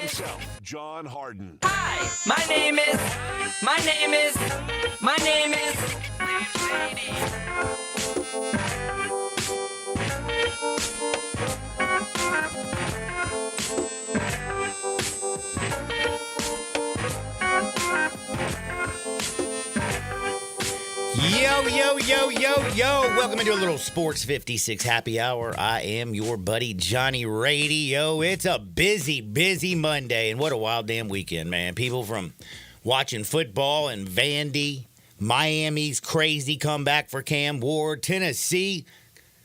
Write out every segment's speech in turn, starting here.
himself, John Harden. Hi, my name is Yo. Welcome into a little Sports 56 happy hour. I am your buddy Johnny Radio. It's a busy Monday, and what a wild damn weekend, man. People from watching football in Vandy, Miami's crazy comeback for Cam Ward, Tennessee.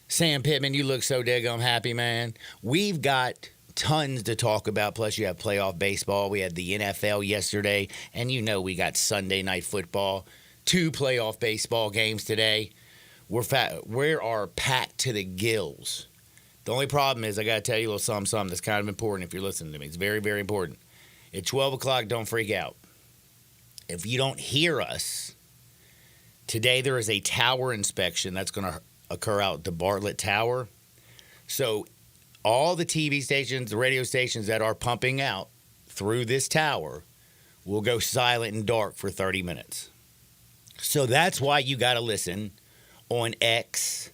Sam Pittman, you look so daggone happy, man. We've got tons to talk about, plus you have playoff baseball. We had the NFL yesterday, and you know we got Sunday night football. 2 playoff baseball games today. We are packed to the gills. The only problem is I got to tell you a little something that's kind of important if you're listening to me. It's very, very important. At 12 o'clock, don't freak out. If you don't hear us, today there is a tower inspection that's going to occur out at the Bartlett Tower. So all the TV stations, the radio stations that are pumping out through this tower will go silent and dark for 30 minutes. So that's why you got to listen on X,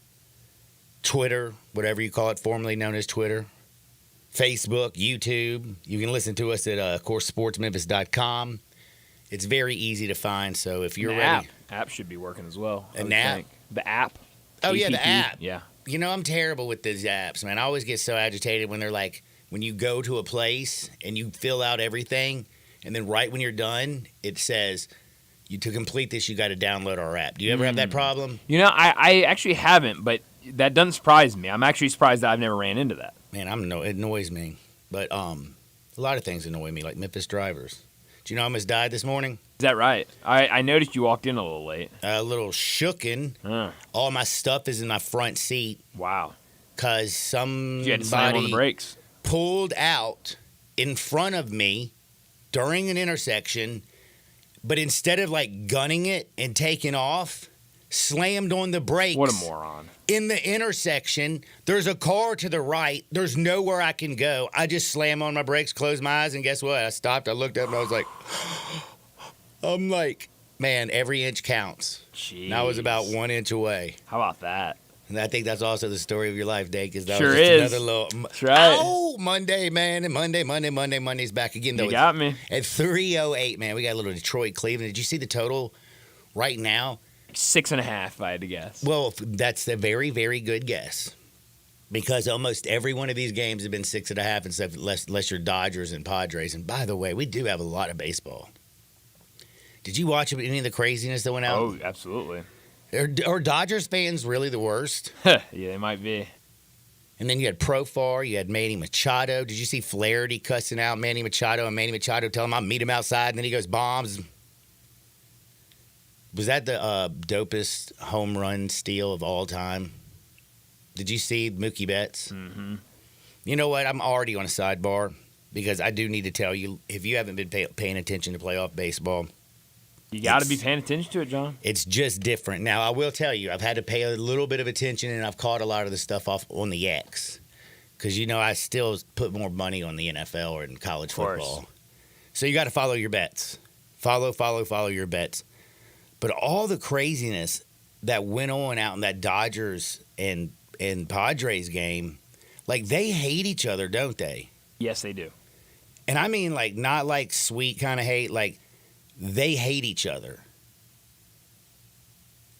Twitter, whatever you call it, formerly known as Twitter, Facebook, YouTube. You can listen to us at, of course, sportsmemphis.com. It's very easy to find, so if you're ready. App should be working as well. An app? The app. Oh, APP. yeah, the app. Yeah. You know, I'm terrible with these apps, man. I always get so agitated when they're like, when you go to a place and you fill out everything, and then right when you're done, it says, to complete this, you got to download our app. Do you ever have that problem? You know, I actually haven't, but that doesn't surprise me. I'm actually surprised that I've never ran into that. Man, it annoys me. But a lot of things annoy me, like Memphis drivers. Do you know I almost died this morning? Is that right? I noticed you walked in a little late. A little shooken. All my stuff is in my front seat. Wow. Because You had to slam on the brakes. Pulled out in front of me during an intersection, but instead of like gunning it and taking off, slammed on the brakes. What a moron. In the intersection, there's a car to the right. There's nowhere I can go. I just slam on my brakes, close my eyes, and guess what? I stopped. I looked up, and I was like, man, every inch counts. Jeez. And I was about 1 inch away. How about that? And I think that's also the story of your life, Dave, because that Sure was just is. another little. That's right. Oh, Monday, man. And Monday's back again, though. You got me. At 3:08, man. We got a little Detroit, Cleveland. Did you see the total right now? 6.5, if I had to guess. Well, that's a very, very good guess. Because almost every one of these games have been 6.5 and stuff, unless you're Dodgers and Padres. And by the way, we do have a lot of baseball. Did you watch any of the craziness that went out? Oh, absolutely. Are Dodgers fans really the worst? Yeah, they might be. And then you had Profar, you had Manny Machado. Did you see Flaherty cussing out Manny Machado and Manny Machado telling him I'll meet him outside, and then he goes bombs? Was that the dopest home run steal of all time? Did you see Mookie Betts? Mm-hmm. You know what? I'm already on a sidebar because I do need to tell you, if you haven't been paying attention to playoff baseball, You got to be paying attention to it, John. it's just different. Now, I will tell you, I've had to pay a little bit of attention, and I've caught a lot of the stuff off on the X. Because, you know, I still put more money on the NFL or in college football. So you got to follow your bets. Follow your bets. But all the craziness that went on out in that Dodgers and Padres game, like, they hate each other, don't they? Yes, they do. And I mean, like, not like sweet kind of hate, like, they hate each other.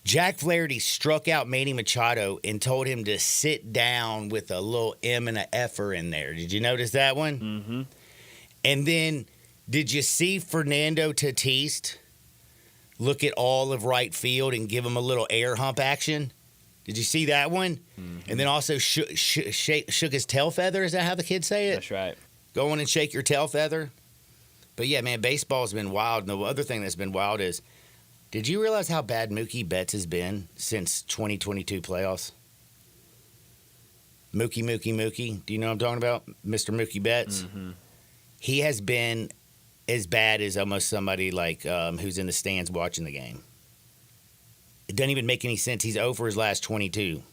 Jack Flaherty struck out Manny Machado and told him to sit down with a little M and an F-er in there. Did you notice that one? Mm-hmm. And then, did you see Fernando Tatis look at all of right field and give him a little air hump action? Did you see that one? Mm-hmm. And then also shook his tail feather. Is that how the kids say it? That's right. Go on and shake your tail feather. But yeah, man, baseball's been wild. And the other thing that's been wild is, did you realize how bad Mookie Betts has been since 2022 playoffs? Mookie. Do you know what I'm talking about? Mr. Mookie Betts. Mm-hmm. He has been as bad as almost somebody like who's in the stands watching the game. It doesn't even make any sense. He's over his last 22.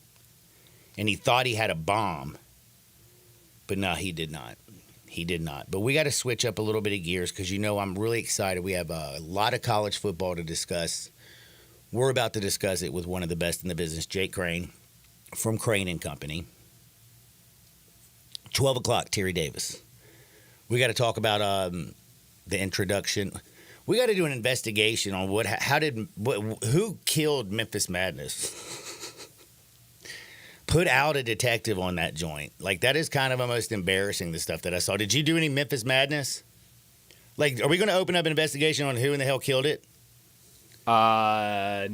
And he thought he had a bomb. But no, he did not. He did not. But we got to switch up a little bit of gears because I'm really excited. We have a lot of college football to discuss. We're about to discuss it with one of the best in the business, Jake Crane from Crane and Company. 12 o'clock, Terry Davis. We got to talk about the introduction. We got to do an investigation on who killed Memphis Madness. Put out a detective on that joint. Like, that is kind of the most embarrassing, the stuff that I saw. Did you do any Memphis Madness? Like, are we going to open up an investigation on who in the hell killed it? Like,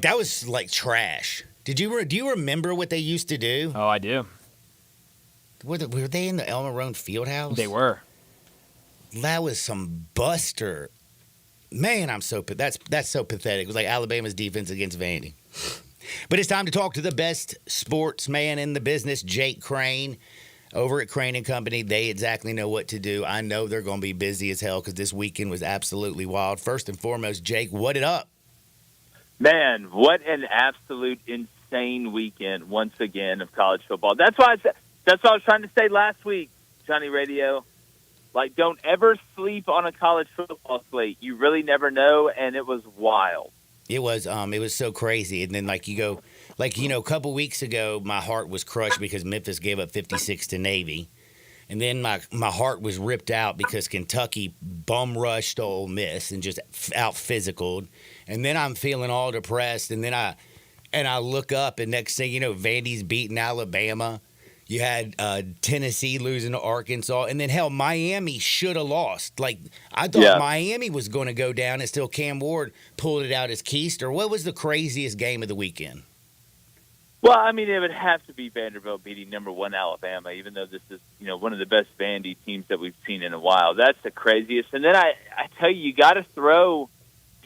that was, like, trash. Do you remember what they used to do? Oh, I do. Were they in the El Marone Fieldhouse? They were. That was some buster. Man, that's so pathetic. It was like Alabama's defense against Vandy. But it's time to talk to the best sportsman in the business, Jake Crane, over at Crane & Company. They exactly know what to do. I know they're going to be busy as hell because this weekend was absolutely wild. First and foremost, Jake, what it up? Man, what an absolute insane weekend once again of college football. That's what I was trying to say last week, Johnny Radio. Like, don't ever sleep on a college football slate. You really never know, and it was wild. It was so crazy. And then, a couple weeks ago, my heart was crushed because Memphis gave up 56 to Navy. And then my heart was ripped out because Kentucky bum rushed Ole Miss and just out physicaled. And then I'm feeling all depressed. And then I look up, and next thing you know, Vandy's beating Alabama. You had Tennessee losing to Arkansas. And then, hell, Miami should have lost. Like, I thought Miami was going to go down, and still Cam Ward pulled it out as keister. What was the craziest game of the weekend? Well, I mean, it would have to be Vanderbilt beating number 1 Alabama, even though this is, one of the best Vandy teams that we've seen in a while. That's the craziest. And then I tell you got to throw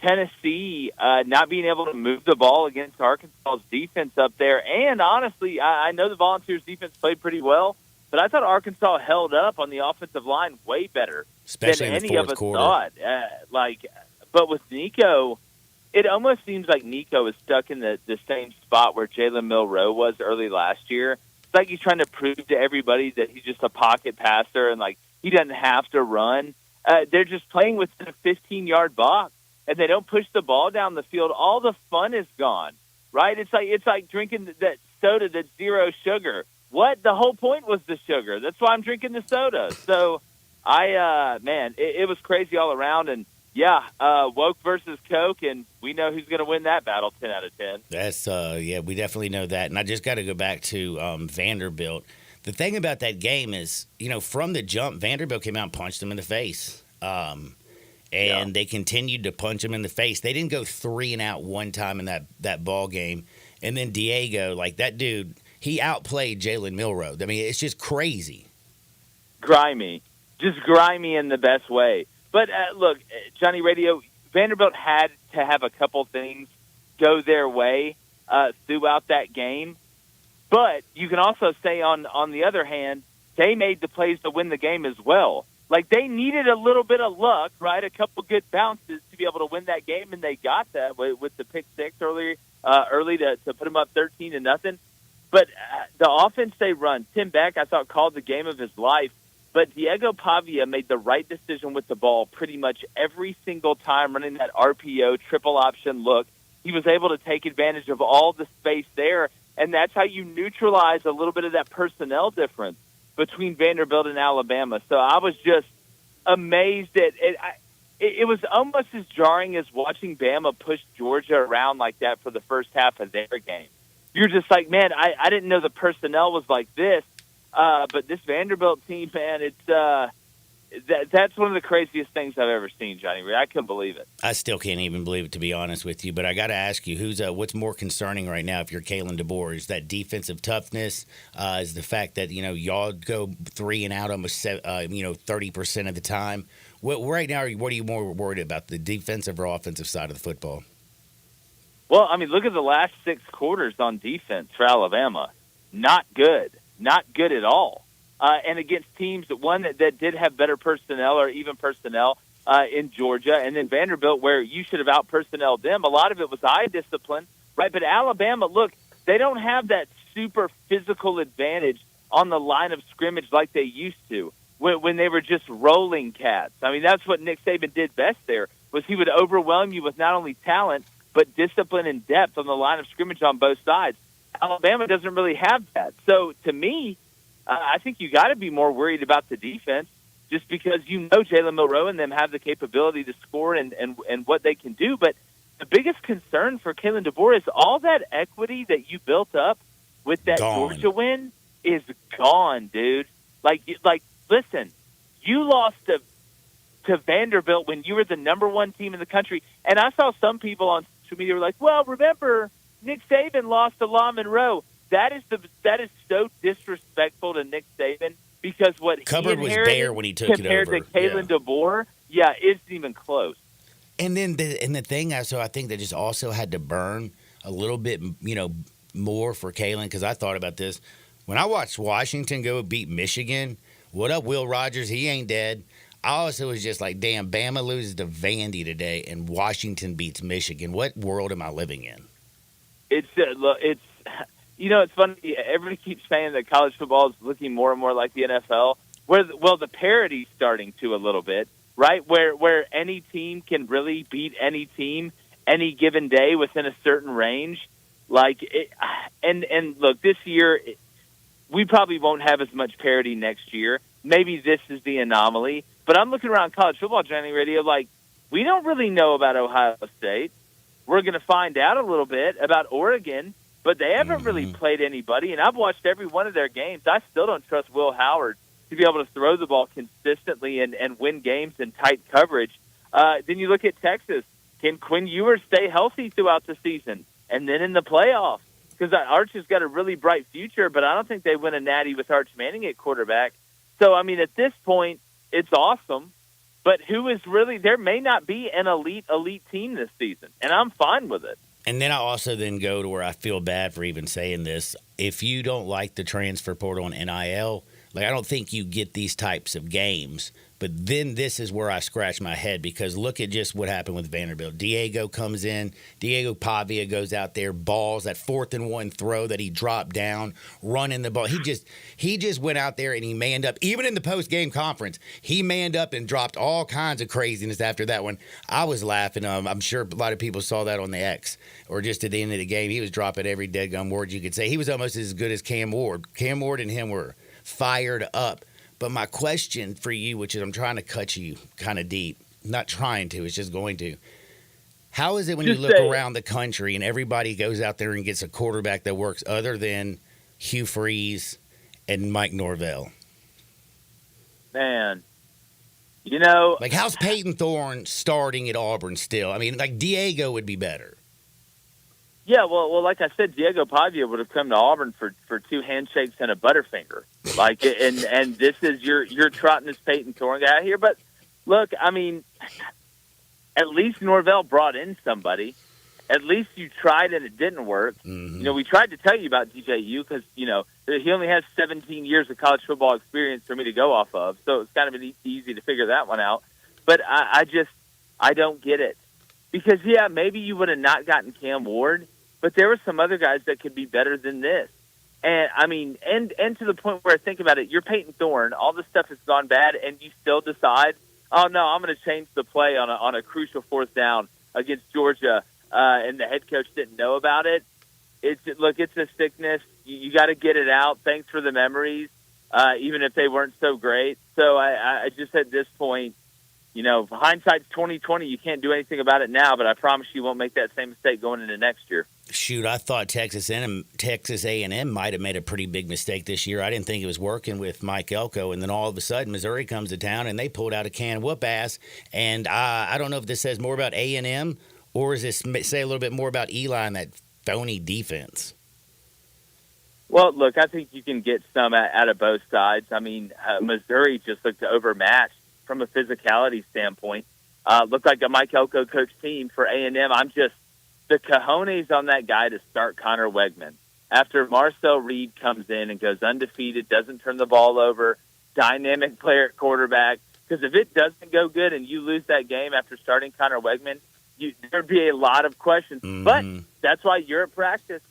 Tennessee not being able to move the ball against Arkansas's defense up there. And honestly, I know the Volunteers defense played pretty well, but I thought Arkansas held up on the offensive line way better especially than in the any fourth of us quarter. thought. But with Nico, it almost seems like Nico is stuck in the same spot where Jalen Milroe was early last year. It's like he's trying to prove to everybody that he's just a pocket passer and, like, he doesn't have to run. They're just playing within a 15-yard box, and they don't push the ball down the field. All the fun is gone, right? It's like drinking that soda that's zero sugar. What? The whole point was the sugar. That's why I'm drinking the soda. So, it was crazy all around, and woke versus Coke, and we know who's going to win that battle 10 out of 10. That's, we definitely know that. And I just got to go back to Vanderbilt. The thing about that game is, from the jump, Vanderbilt came out and punched them in the face. They continued to punch them in the face. They didn't go 3 and out one time in that ball game. And then Diego, like that dude, he outplayed Jalen Milroe. I mean, it's just crazy. Grimy. Just grimy in the best way. But, look, Johnny Radio, Vanderbilt had to have a couple things go their way throughout that game. But you can also say, on the other hand, they made the plays to win the game as well. Like, they needed a little bit of luck, right, a couple good bounces to be able to win that game, and they got that with the pick six early to put them up 13-0. But the offense they run, Tim Beck, I thought, called the game of his life. But Diego Pavia made the right decision with the ball pretty much every single time running that RPO triple option look. He was able to take advantage of all the space there, and that's how you neutralize a little bit of that personnel difference between Vanderbilt and Alabama. So I was just amazed at it. It was almost as jarring as watching Bama push Georgia around like that for the first half of their game. You're just like, man, I didn't know the personnel was like this. But this Vanderbilt team, man, it's that's one of the craziest things I've ever seen, Johnny. I couldn't believe it. I still can't even believe it, to be honest with you. But I got to ask you, what's more concerning right now if you're Kalen DeBoer? Is that defensive toughness? Is the fact that y'all go 3 and out almost 30% of the time? Right now, what are you more worried about, the defensive or offensive side of the football? Well, I mean, look at the last 6 quarters on defense for Alabama. Not good. Not good at all. And against teams that did have better personnel or even personnel in Georgia, and then Vanderbilt, where you should have out-personnelled them. A lot of it was eye discipline, right? But Alabama, look, they don't have that super physical advantage on the line of scrimmage like they used to. when they were just rolling cats. I mean, that's what Nick Saban did best there, was he would overwhelm you with not only talent, but discipline and depth on the line of scrimmage on both sides. Alabama doesn't really have that. So, to me, I think you got to be more worried about the defense, just because Jalen Milroe and them have the capability to score and what they can do. But the biggest concern for Kalen DeBoer is all that equity that you built up with that Georgia win is gone, dude. Like, listen, you lost to Vanderbilt when you were the number one team in the country. And I saw some people on social media were like, well, remember, Nick Saban lost to La Monroe. That is so disrespectful to Nick Saban, because what Cupboard he was inherited bare when he took it compared over. to Kalen DeBoer, isn't even close. And then the thing, I think that just also had to burn a little bit, more for Kalen, because I thought about this. When I watched Washington go beat Michigan, what up, Will Rogers? He ain't dead. I also was just like, damn, Bama loses to Vandy today, and Washington beats Michigan. What world am I living in? It's it's funny. Everybody keeps saying that college football is looking more and more like the NFL. The parity's starting to a little bit, right? Where any team can really beat any team any given day within a certain range. And look, this year we probably won't have as much parity next year. Maybe this is the anomaly. But I'm looking around college football, Johnny Radio, we don't really know about Ohio State. We're going to find out a little bit about Oregon, but they haven't really played anybody, and I've watched every one of their games. I still don't trust Will Howard to be able to throw the ball consistently and win games in tight coverage. Then you look at Texas. Can Quinn Ewers stay healthy throughout the season and then in the playoffs? Because Arch has got a really bright future, but I don't think they win a natty with Arch Manning at quarterback. So, I mean, at this point, it's awesome. But who is really – there may not be an elite team this season, and I'm fine with it. And then I also then go to where I feel bad for even saying this. If you don't like the transfer portal and NIL, I don't think you get these types of games. But then this is where I scratch my head, because look at just what happened with Vanderbilt. Diego comes in. Diego Pavia goes out there, balls, that 4th-and-1 throw that he dropped down, running the ball. He just went out there and he manned up. Even in the post-game conference, he manned up and dropped all kinds of craziness after that one. I was laughing. I'm sure a lot of people saw that on the X, or just at the end of the game. He was dropping every dead gum word you could say. He was almost as good as Cam Ward. Cam Ward and him were fired up. But my question for you, which is I'm trying to cut you kind of deep, not trying to, it's just going to. How is it when you look around the country and everybody goes out there and gets a quarterback that works other than Hugh Freeze and Mike Norvell? Man, how's Peyton Thorne starting at Auburn still? I mean, Diego would be better. Yeah, well, like I said, Diego Pavia would have come to Auburn for 2 handshakes and a Butterfinger. And this is you're trotting this Peyton Thorne guy out here. But look, I mean, at least Norvell brought in somebody. At least you tried and it didn't work. Mm-hmm. We tried to tell you about DJU because he only has 17 years of college football experience for me to go off of, so it's kind of easy to figure that one out. But I don't get it. Because, maybe you would have not gotten Cam Ward, but there were some other guys that could be better than this. And, I mean, and to the point where I think about it, you're Peyton Thorne, all this stuff has gone bad, and you still decide, oh, no, I'm going to change the play on a crucial 4th down against Georgia, and the head coach didn't know about it. It's a sickness. You got to get it out. Thanks for the memories, even if they weren't so great. So I just at this point, hindsight's 20/20. You can't do anything about it now, but I promise you won't make that same mistake going into next year. Shoot, I thought Texas A&M might have made a pretty big mistake this year. I didn't think it was working with Mike Elko, and then all of a sudden Missouri comes to town and they pulled out a can of whoop ass. And I don't know if this says more about A&M or does this say a little bit more about Eli and that phony defense? Well, look, I think you can get some out of both sides. I mean, Missouri just looked overmatched from a physicality standpoint. Looked like a Mike Elko coach team. For A&M, the cojones on that guy to start Connor Wegman. After Marcel Reed comes in and goes undefeated, doesn't turn the ball over, dynamic player at quarterback. Because if it doesn't go good and you lose that game after starting Connor Wegman, there'd be a lot of questions. Mm-hmm. But that's why you're at practice.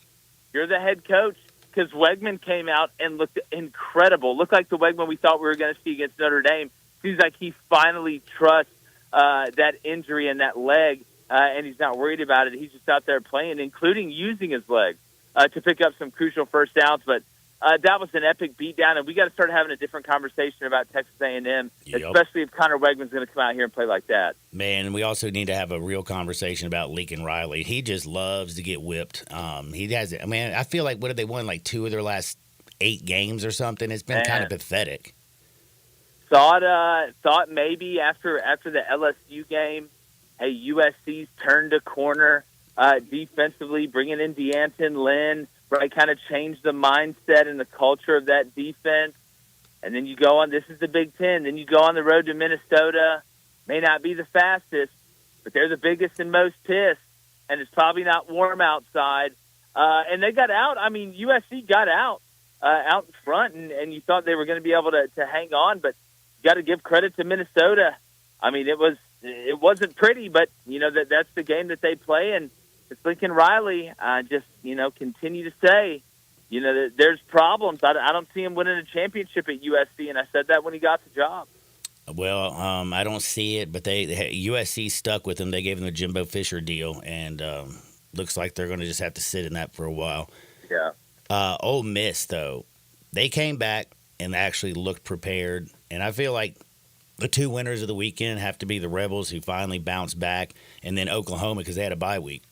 You're the head coach. because Wegman came out and looked incredible. Looked like the Wegman we thought we were going to see against Notre Dame. Seems like he finally trusts that injury in that leg, and he's not worried about it. He's just out there playing, including using his legs to pick up some crucial first downs. But that was an epic beatdown, and we got to start having a different conversation about Texas A&M, especially if Connor Wegman's going to come out here and play like that. Man, and we also need to have a real conversation about Lincoln Riley. He just loves to get whipped. He has it. I mean, I feel like what have they won, like 2 of their last 8 games or something? It's been kind of pathetic. Thought maybe after the LSU game, hey, USC's turned a corner defensively, bringing in D'Anton Lynn, right, kind of changed the mindset and the culture of that defense. And then you go on, this is the Big Ten, then you go on the road to Minnesota. May not be the fastest, but they're the biggest and most pissed, and it's probably not warm outside. And they got out. I mean, USC got out in front, and you thought they were going to be able to hang on, but you got to give credit to Minnesota. I mean, it wasn't pretty, but that's the game that they play, and it's Lincoln Riley. Just continue to say, that there's problems. I don't see him winning a championship at USC, and I said that when he got the job. Well, I don't see it, but USC stuck with him. They gave him the Jimbo Fisher deal, and looks like they're going to just have to sit in that for a while. Yeah. Ole Miss, though, they came back and actually looked prepared. And I feel like the 2 winners of the weekend have to be the Rebels, who finally bounced back, and then Oklahoma because they had a bye week.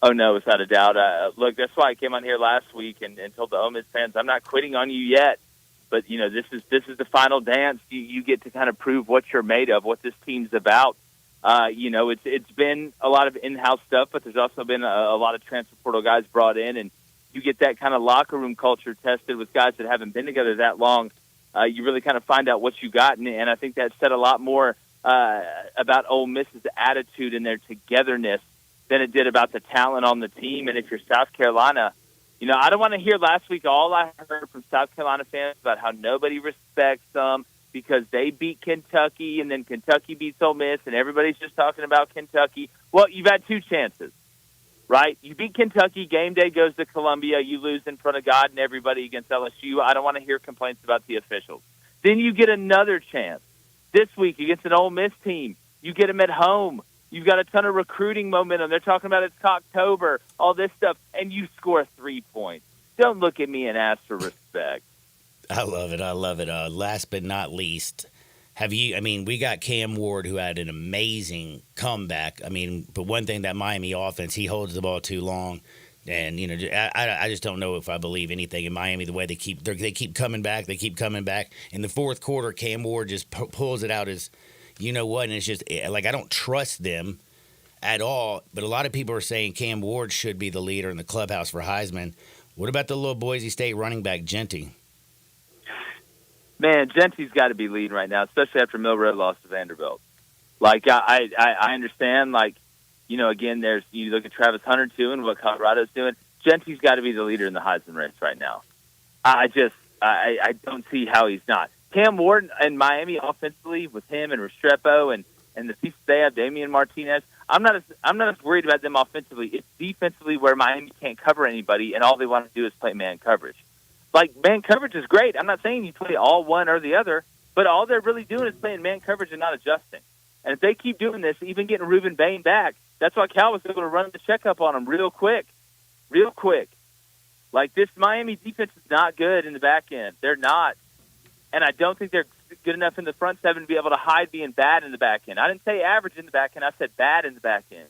Oh, no, without a doubt. Look, that's why I came on here last week and told the Ole Miss fans, I'm not quitting on you yet. But, this is the final dance. You get to kind of prove what you're made of, what this team's about. It's been a lot of in-house stuff, but there's also been a lot of transfer portal guys brought in, and you get that kind of locker room culture tested with guys that haven't been together that long. You really kind of find out what you got, and I think that said a lot more about Ole Miss's attitude and their togetherness than it did about the talent on the team. And if you're South Carolina, I don't want to hear last week all I heard from South Carolina fans about how nobody respects them because they beat Kentucky and then Kentucky beats Ole Miss and everybody's just talking about Kentucky. Well, you've had 2 chances, right? You beat Kentucky, game day goes to Columbia, you lose in front of God and everybody against LSU. I don't want to hear complaints about the officials. Then you get another chance this week against an Ole Miss team. You get them at home. You've got a ton of recruiting momentum. They're talking about it's October, all this stuff, and you score 3 points. Don't look at me and ask for respect. I love it. Last but not least, we got Cam Ward, who had an amazing comeback. But one thing, that Miami offense, he holds the ball too long. And, I just don't know if I believe anything in Miami, the way they keep coming back. They keep coming back. In the fourth quarter, Cam Ward just pulls it out as, and it's just like, I don't trust them at all. But a lot of people are saying Cam Ward should be the leader in the clubhouse for Heisman. What about the little Boise State running back, Genty? Man, Genty's got to be leading right now, especially after Milroe lost to Vanderbilt. Like, I understand, again, you look at Travis Hunter, too, and what Colorado's doing. Genty's got to be the leader in the Heisman race right now. I don't see how he's not. Cam Ward and Miami offensively with him and Restrepo and the pieces they have, Damian Martinez, I'm not as worried about them offensively. It's defensively where Miami can't cover anybody, and all they want to do is play man coverage. Like, man coverage is great. I'm not saying you play all one or the other, but all they're really doing is playing man coverage and not adjusting. And if they keep doing this, even getting Reuben Bain back, that's why Cal was able to run the checkup on him real quick. Like, this Miami defense is not good in the back end. They're not. And I don't think they're good enough in the front seven to be able to hide being bad in the back end. I didn't say average in the back end. I said bad in the back end.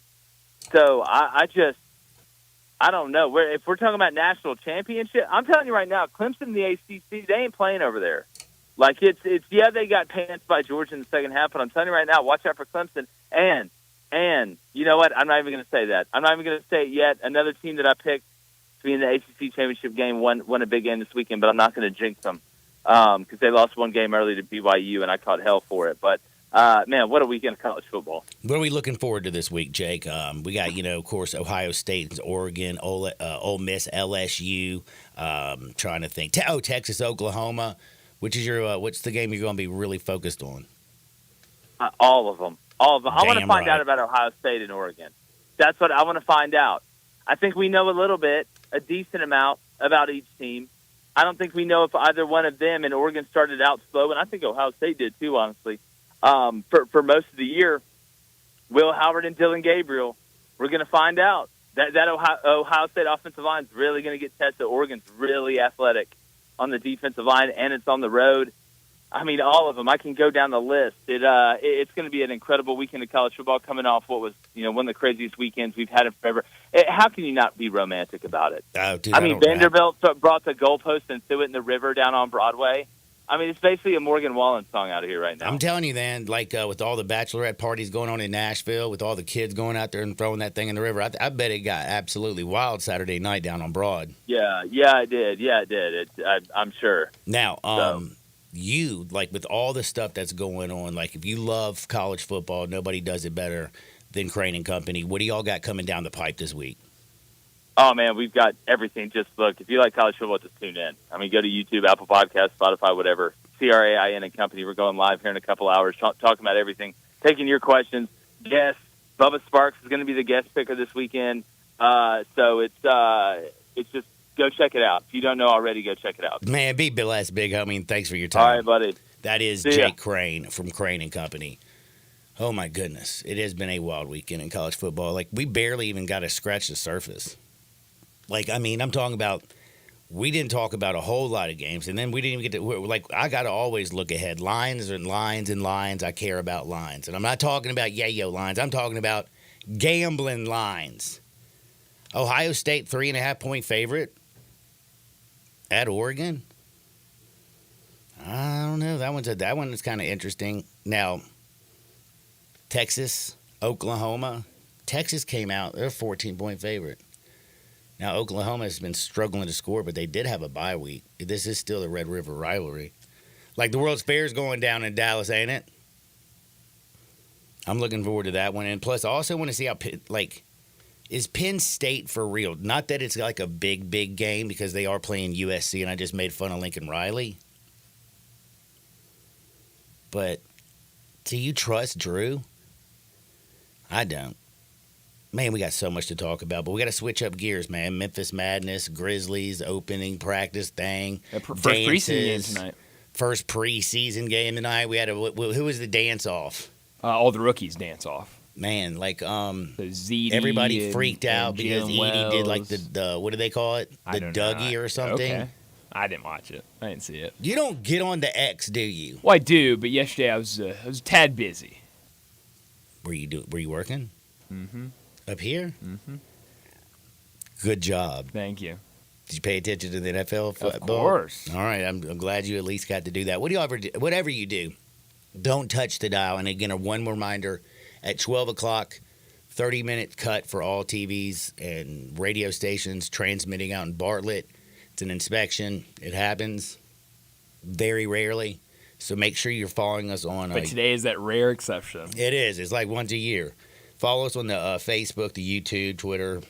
So I don't know. If we're talking about national championship, I'm telling you right now, Clemson and the ACC, they ain't playing over there. Like, it's they got pants by Georgia in the second half, but I'm telling you right now, watch out for Clemson. And you know what? I'm not even going to say that. I'm not even going to say it yet. Another team that I picked to be in the ACC championship game won a big game this weekend, but I'm not going to jinx them because they lost one game early to BYU, and I caught hell for it. But, man, what a weekend of college football. What are we looking forward to this week, Jake? We got, of course, Ohio State, Oregon, Ole Miss, LSU. Trying to think. Texas, Oklahoma. Which is what's the game you're going to be really focused on? All of them. I want to find right. out about Ohio State and Oregon. That's what I want to find out. I think we know a little bit, a decent amount. about each team. I don't think we know if either one of them, and Oregon started out slow, and I think Ohio State did too, honestly, for most of the year. Will Howard and Dylan Gabriel, we're going to find out. That Ohio State offensive line is really going to get tested. Oregon's really athletic on the defensive line, and it's on the road. I mean, all of them. I can go down the list. It's going to be an incredible weekend of college football coming off what was, one of the craziest weekends we've had in forever. How can you not be romantic about it? Oh, dude, I mean, Vanderbilt brought the goalpost and threw it in the river down on Broadway. I mean, it's basically a Morgan Wallen song out of here right now. I'm telling you, man, like with all the bachelorette parties going on in Nashville, with all the kids going out there and throwing that thing in the river, I bet it got absolutely wild Saturday night down on Broad. Yeah, it did. I'm sure. Now, you, like with all the stuff that's going on, like if you love college football, nobody does it better than Crane and Company. What do y'all got coming down the pipe this week? Oh, man, we've got everything. Just look, if you like college football, just tune in. I mean, go to YouTube, Apple Podcasts, Spotify, whatever. CRAIN and Company. We're going live here in a couple hours, talking about everything, taking your questions. Yes, Bubba Sparks is going to be the guest picker this weekend. So it's just go check it out. If you don't know already, go check it out. Man, be blessed, big homie. Thanks for your time. All right, buddy. That is Jake Crane from Crane and Company. Oh, my goodness. It has been a wild weekend in college football. Like, we barely even got to scratch the surface. Like, I mean, I'm talking about we didn't talk about a whole lot of games, and then we didn't even get to – like, I got to always look ahead. Lines and lines and lines. I care about lines. And I'm not talking about yayo lines. I'm talking about gambling lines. Ohio State, 3.5-point favorite at Oregon. I don't know. That one is kind of interesting. Now, Texas, Oklahoma. Texas came out. They're a 14-point favorite. Now, Oklahoma has been struggling to score, but they did have a bye week. This is still the Red River rivalry. Like, the World's Fair is going down in Dallas, ain't it? I'm looking forward to that one. And plus, I also want to see how, is Penn State for real? Not that it's like a big, big game because they are playing USC, and I just made fun of Lincoln Riley. But do you trust Drew? I don't. Man, we got so much to talk about, but we got to switch up gears, man. Memphis Madness, Grizzlies, opening practice thing. First preseason game tonight. First preseason game tonight. We had who was the dance off? All the rookies dance off. Man, like Zeddy everybody freaked out because Jim Edie did like Wells. the what do they call it? The Dougie or something. Okay. I didn't watch it. I didn't see it. You don't get on the X, do you? Well, I do, but yesterday I was a tad busy. Were you working? Mm-hmm. Up here? Mm-hmm. Good job. Thank you. Did you pay attention to the NFL football? Of course. All right, I'm glad you at least got to do that. What do you ever do? Whatever you do, don't touch the dial. And again, one reminder, at 12 o'clock, 30-minute cut for all TVs and radio stations transmitting out in Bartlett. It's an inspection. It happens very rarely. So make sure you're following us on. But today is that rare exception. It is. It's like once a year. Follow us on the Facebook, the YouTube, Twitter,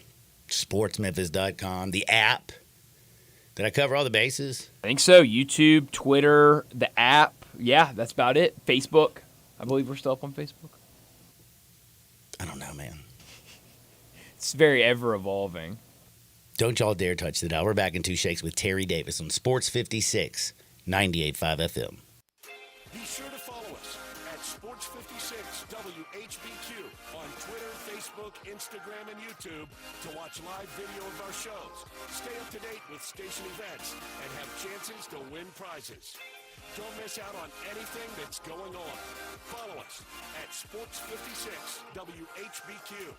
sportsmemphis.com, the app. Did I cover all the bases? I think so. YouTube, Twitter, the app. Yeah, that's about it. Facebook. I believe we're still up on Facebook. I don't know, man. It's very ever evolving. Don't y'all dare touch the dial. We're back in Two Shakes with Terry Davis on Sports 56, 98.5 FM. Be sure to follow us at Sports 56 WHBQ on Twitter, Facebook, Instagram, and YouTube to watch live video of our shows, stay up to date with station events, and have chances to win prizes. Don't miss out on anything that's going on. Follow us at Sports 56 WHBQ.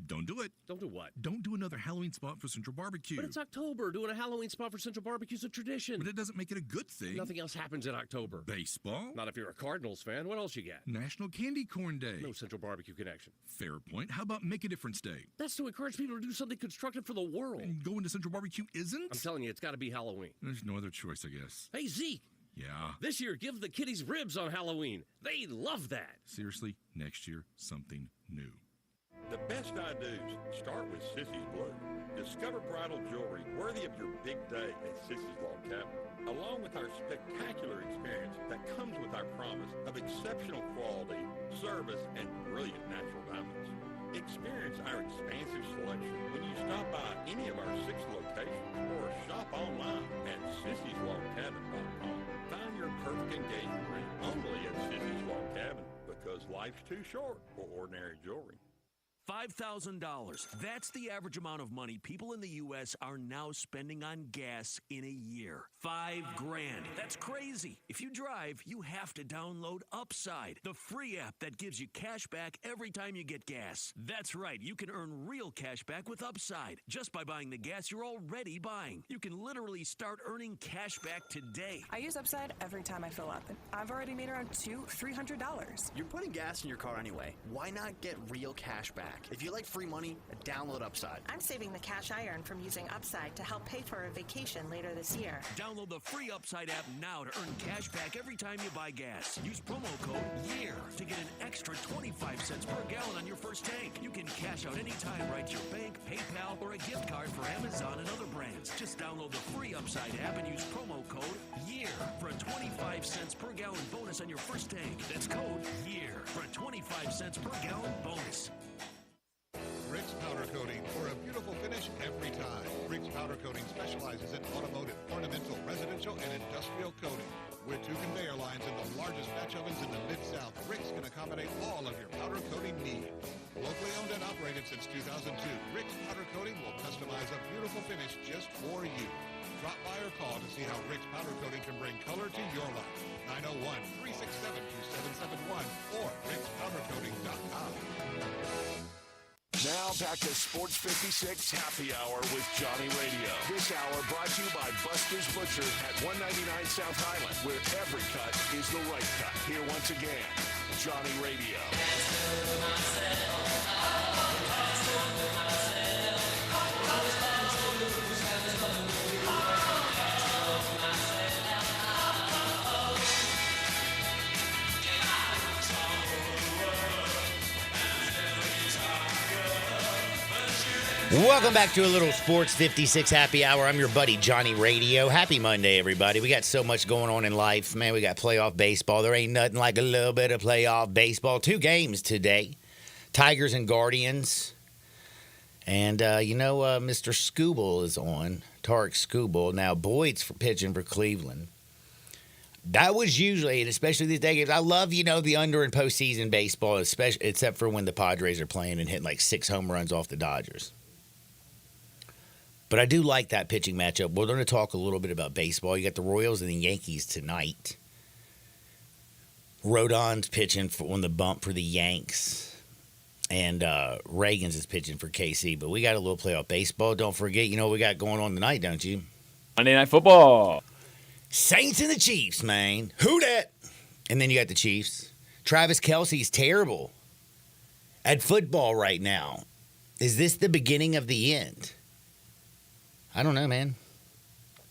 Don't do it. Don't do what? Don't do another Halloween spot for Central Barbecue. But it's October. Doing a Halloween spot for Central Barbecue is a tradition. But it doesn't make it a good thing. Nothing else happens in October. Baseball? Not if you're a Cardinals fan. What else you got? National Candy Corn Day. No Central Barbecue connection. Fair point. How about Make a Difference Day? That's to encourage people to do something constructive for the world. And going to Central Barbecue isn't? I'm telling you, it's got to be Halloween. There's no other choice, I guess. Hey, Zeke. Yeah. This year, give the kiddies ribs on Halloween. They love that. Seriously, next year, something new. The best I-dos start with Sissy's Blue. Discover bridal jewelry worthy of your big day at Sissy's Log Cabin, along with our spectacular experience that comes with our promise of exceptional quality, service, and brilliant natural diamonds. Experience our expansive selection when you stop by any of our 6 locations or shop online at sissyslogcabin.com. Find your perfect engagement ring only at Sissy's Log Cabin, because life's too short for ordinary jewelry. $5,000. That's the average amount of money people in the U.S. are now spending on gas in a year. $5,000. That's crazy. If you drive, you have to download Upside, the free app that gives you cash back every time you get gas. That's right. You can earn real cash back with Upside just by buying the gas you're already buying. You can literally start earning cash back today. I use Upside every time I fill up, and I've already made around $300. You're putting gas in your car anyway. Why not get real cash back? If you like free money, download Upside. I'm saving the cash I earn from using Upside to help pay for a vacation later this year. Download the free Upside app now to earn cash back every time you buy gas. Use promo code YEAR to get an extra 25 cents per gallon on your first tank. You can cash out anytime right to your bank, PayPal, or a gift card for Amazon and other brands. Just download the free Upside app and use promo code YEAR for a 25 cents per gallon bonus on your first tank. That's code YEAR for a 25 cents per gallon bonus. Rick's Powder Coating for a beautiful finish every time. Rick's Powder Coating specializes in automotive, ornamental, residential, and industrial coating. With 2 conveyor lines and the largest batch ovens in the Mid-South, Rick's can accommodate all of your powder coating needs. Locally owned and operated since 2002, Rick's Powder Coating will customize a beautiful finish just for you. Drop by or call to see how Rick's Powder Coating can bring color to your life. 901-367-2771 or rickspowdercoating.com. Now back to Sports 56 Happy Hour with Johnny Radio. This hour brought to you by Buster's Butcher at 199 South Highland, where every cut is the right cut. Here once again, Johnny Radio. Welcome back to a little Sports 56 Happy Hour. I'm your buddy Johnny Radio. Happy Monday, everybody. We got so much going on in life. Man, we got playoff baseball. There ain't nothing like a little bit of playoff baseball. 2 games today. Tigers and Guardians. And, Mr. Skubal is on. Tarek Skubal. Now, Boyd's pitching for Cleveland. That was usually, and especially these day games, I love, the under and postseason baseball, especially except for when the Padres are playing and hitting like 6 home runs off the Dodgers. But I do like that pitching matchup. We're going to talk a little bit about baseball. You got the Royals and the Yankees tonight. Rodon's pitching on the bump for the Yanks. And Reagans is pitching for KC. But we got a little playoff baseball. Don't forget, we got going on tonight, don't you? Monday Night Football. Saints and the Chiefs, man. Who dat? And then you got the Chiefs. Travis Kelce's terrible at football right now. Is this the beginning of the end? I don't know, man.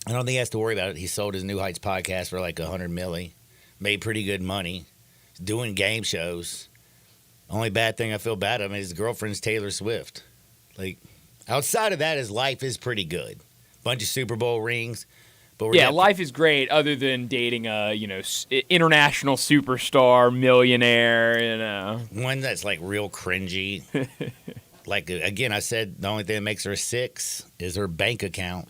I don't think he has to worry about it. He sold his New Heights podcast for like $100 million. Made pretty good money. He's doing game shows. Only bad thing I feel bad of him is his girlfriend's Taylor Swift. Like, outside of that, his life is pretty good. Bunch of Super Bowl rings. But life is great other than dating a, international superstar, millionaire, One that's like real cringy. Like, again, I said the only thing that makes her a 6 is her bank account.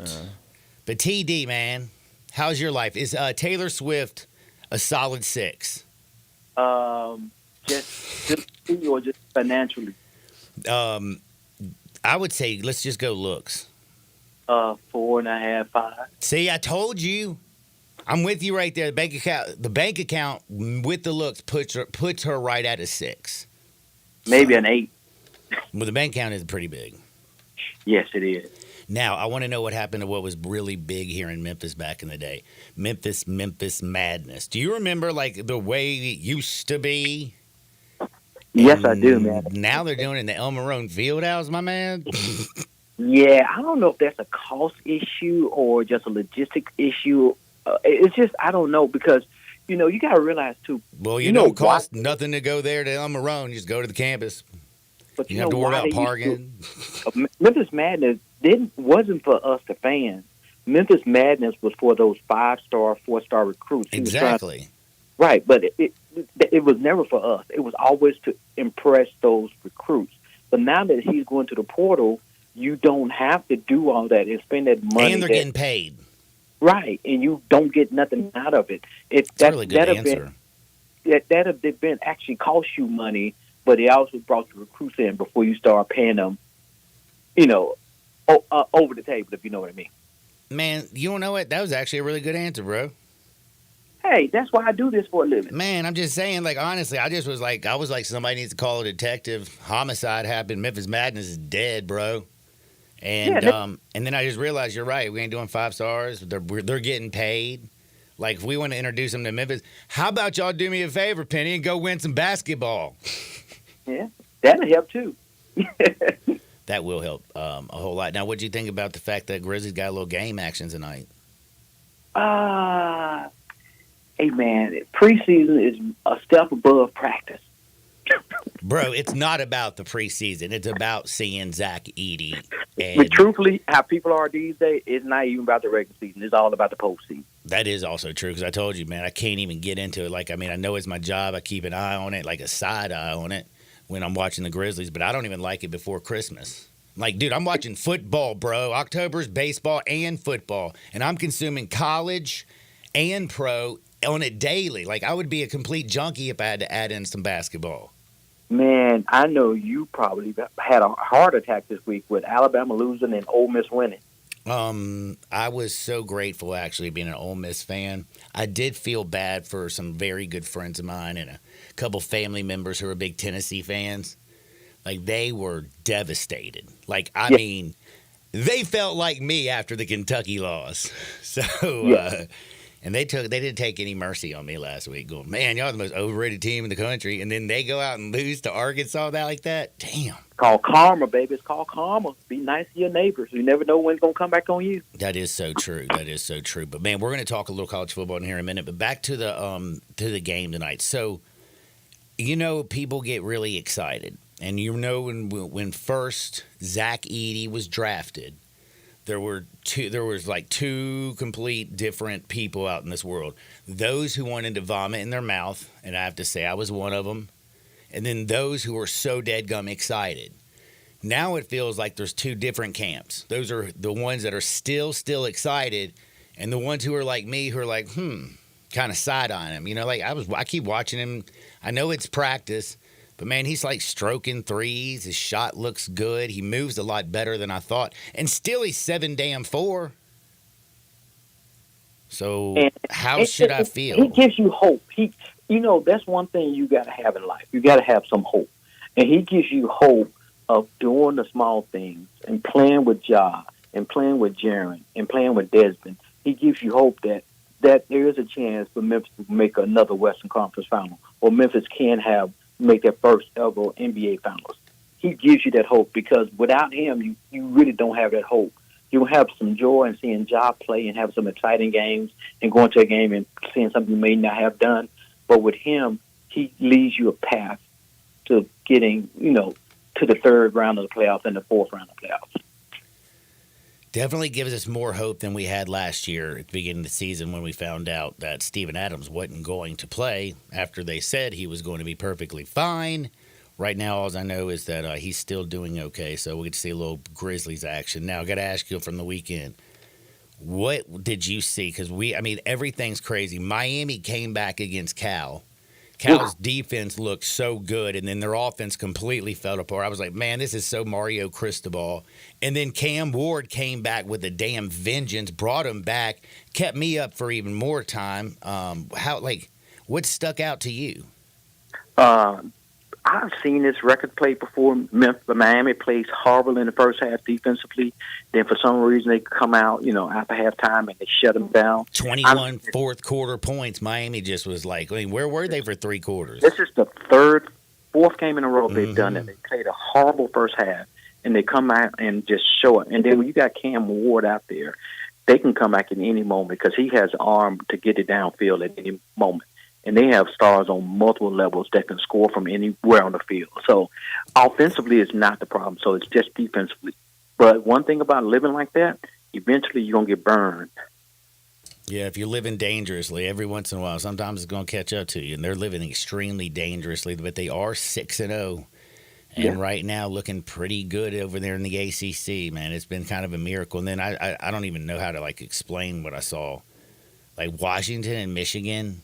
But TD, man, how's your life? Is Taylor Swift a solid 6? Just or just financially? I would say let's just go looks. 4.5, 5. See, I told you. I'm with you right there. The bank account with the looks puts her right at a 6. Maybe an 8. Well, the bank account is pretty big. Yes, it is. Now, I want to know what happened to what was really big here in Memphis back in the day. Memphis Madness. Do you remember, like, the way it used to be? Yes, I do, man. Now they're doing it in the El Marone Fieldhouse, my man. Yeah, I don't know if that's a cost issue or just a logistic issue. It's just, I don't know, because, you got to realize, too. Well, it costs nothing to go there to El Marone. You just go to the campus. But you have to worry about parking. Memphis Madness wasn't for us, the fans. Memphis Madness was for those 5-star, 4-star recruits. Exactly. Right, but it was never for us. It was always to impress those recruits. But now that he's going to the portal, you don't have to do all that and spend that money. And they're getting paid. Right, and you don't get nothing out of it. That's a really good answer. That event actually cost you money, but it also brought the recruits in before you start paying them, over the table, if you know what I mean. Man, you don't know what? That was actually a really good answer, bro. Hey, that's why I do this for a living. Man, I'm just saying, like, honestly, I was like, somebody needs to call a detective. Homicide happened. Memphis Madness is dead, bro. And and then I just realized you're right. We ain't doing 5 stars. They're getting paid. Like, if we want to introduce them to Memphis, how about y'all do me a favor, Penny, and go win some basketball? Yeah, that'll help too. That will help a whole lot. Now, what do you think about the fact that Grizzlies got a little game action tonight? Hey, man, preseason is a step above practice. Bro, it's not about the preseason. It's about seeing Zach Edey. But truthfully, how people are these days, it's not even about the regular season. It's all about the postseason. That is also true, because I told you, man, I can't even get into it. Like, I mean, I know it's my job. I keep an eye on it, like a side eye on it when I'm watching the Grizzlies, but I don't even like it before Christmas. Like, dude, I'm watching football, bro. October's baseball and football, and I'm consuming college and pro on it daily. Like, I would be a complete junkie if I had to add in some basketball. Man, I know you probably had a heart attack this week with Alabama losing and Ole Miss winning. I was so grateful, actually, being an Ole Miss fan. I did feel bad for some very good friends of mine and a couple family members who are big Tennessee fans. Like, they were devastated. Like, I mean, they felt like me after the Kentucky loss. So, and they didn't take any mercy on me last week, going, man, y'all the most overrated team in the country. And then they go out and lose to Arkansas like that. Damn. Called karma, baby. It's called karma. Be nice to your neighbors. You never know when it's going to come back on you. That is so true. That is so true. But, man, we're going to talk a little college football in here in a minute. But back to the game tonight. So, people get really excited. And when first Zach Edey was drafted, there was two complete different people out in this world. Those who wanted to vomit in their mouth, and I have to say I was one of them, and then those who were so deadgum excited. Now it feels like there's two different camps. Those are the ones that are still excited, and the ones who are like me who are like, kind of side-eyeing him. I keep watching him. I know it's practice, but, man, he's like stroking threes. His shot looks good. He moves a lot better than I thought. And still he's 7'4". So how should I feel? He gives you hope. That's one thing you got to have in life. You got to have some hope. And he gives you hope of doing the small things and playing with Ja and playing with Jaren and playing with Desmond. He gives you hope that there is a chance for Memphis to make another Western Conference final, or Memphis can make their first ever NBA Finals. He gives you that hope, because without him, you really don't have that hope. You'll have some joy in seeing Ja play and have some exciting games and going to a game and seeing something you may not have done. But with him, he leads you a path to getting, to the third round of the playoffs and the fourth round of the playoffs. Definitely gives us more hope than we had last year at the beginning of the season when we found out that Steven Adams wasn't going to play after they said he was going to be perfectly fine. Right now, all I know is that he's still doing okay, so we get to see a little Grizzlies action. Now, I got to ask you from the weekend, what did you see? Because everything's crazy. Miami came back against Cal. Cal's defense looked so good, and then their offense completely fell apart. I was like, man, this is so Mario Cristobal. And then Cam Ward came back with a damn vengeance, brought him back, kept me up for even more time. What stuck out to you? I've seen this record played before. Miami plays horrible in the first half defensively. Then for some reason they come out, after halftime and they shut them down. 21 fourth quarter points. Miami just was like, where were they for 3 quarters? This is the fourth game in a row they've done it. They played a horrible first half, and they come out and just show it. And then when you got Cam Ward out there, they can come back in any moment because he has an arm to get it downfield at any moment. And they have stars on multiple levels that can score from anywhere on the field. So offensively is not the problem. So it's just defensively. But one thing about living like that, eventually you're going to get burned. Yeah, if you're living dangerously, every once in a while, sometimes it's going to catch up to you. And they're living extremely dangerously, but they are 6-0. And right now, looking pretty good over there in the ACC, man. It's been kind of a miracle. And then I don't even know how to, like, explain what I saw. Like, Washington and Michigan.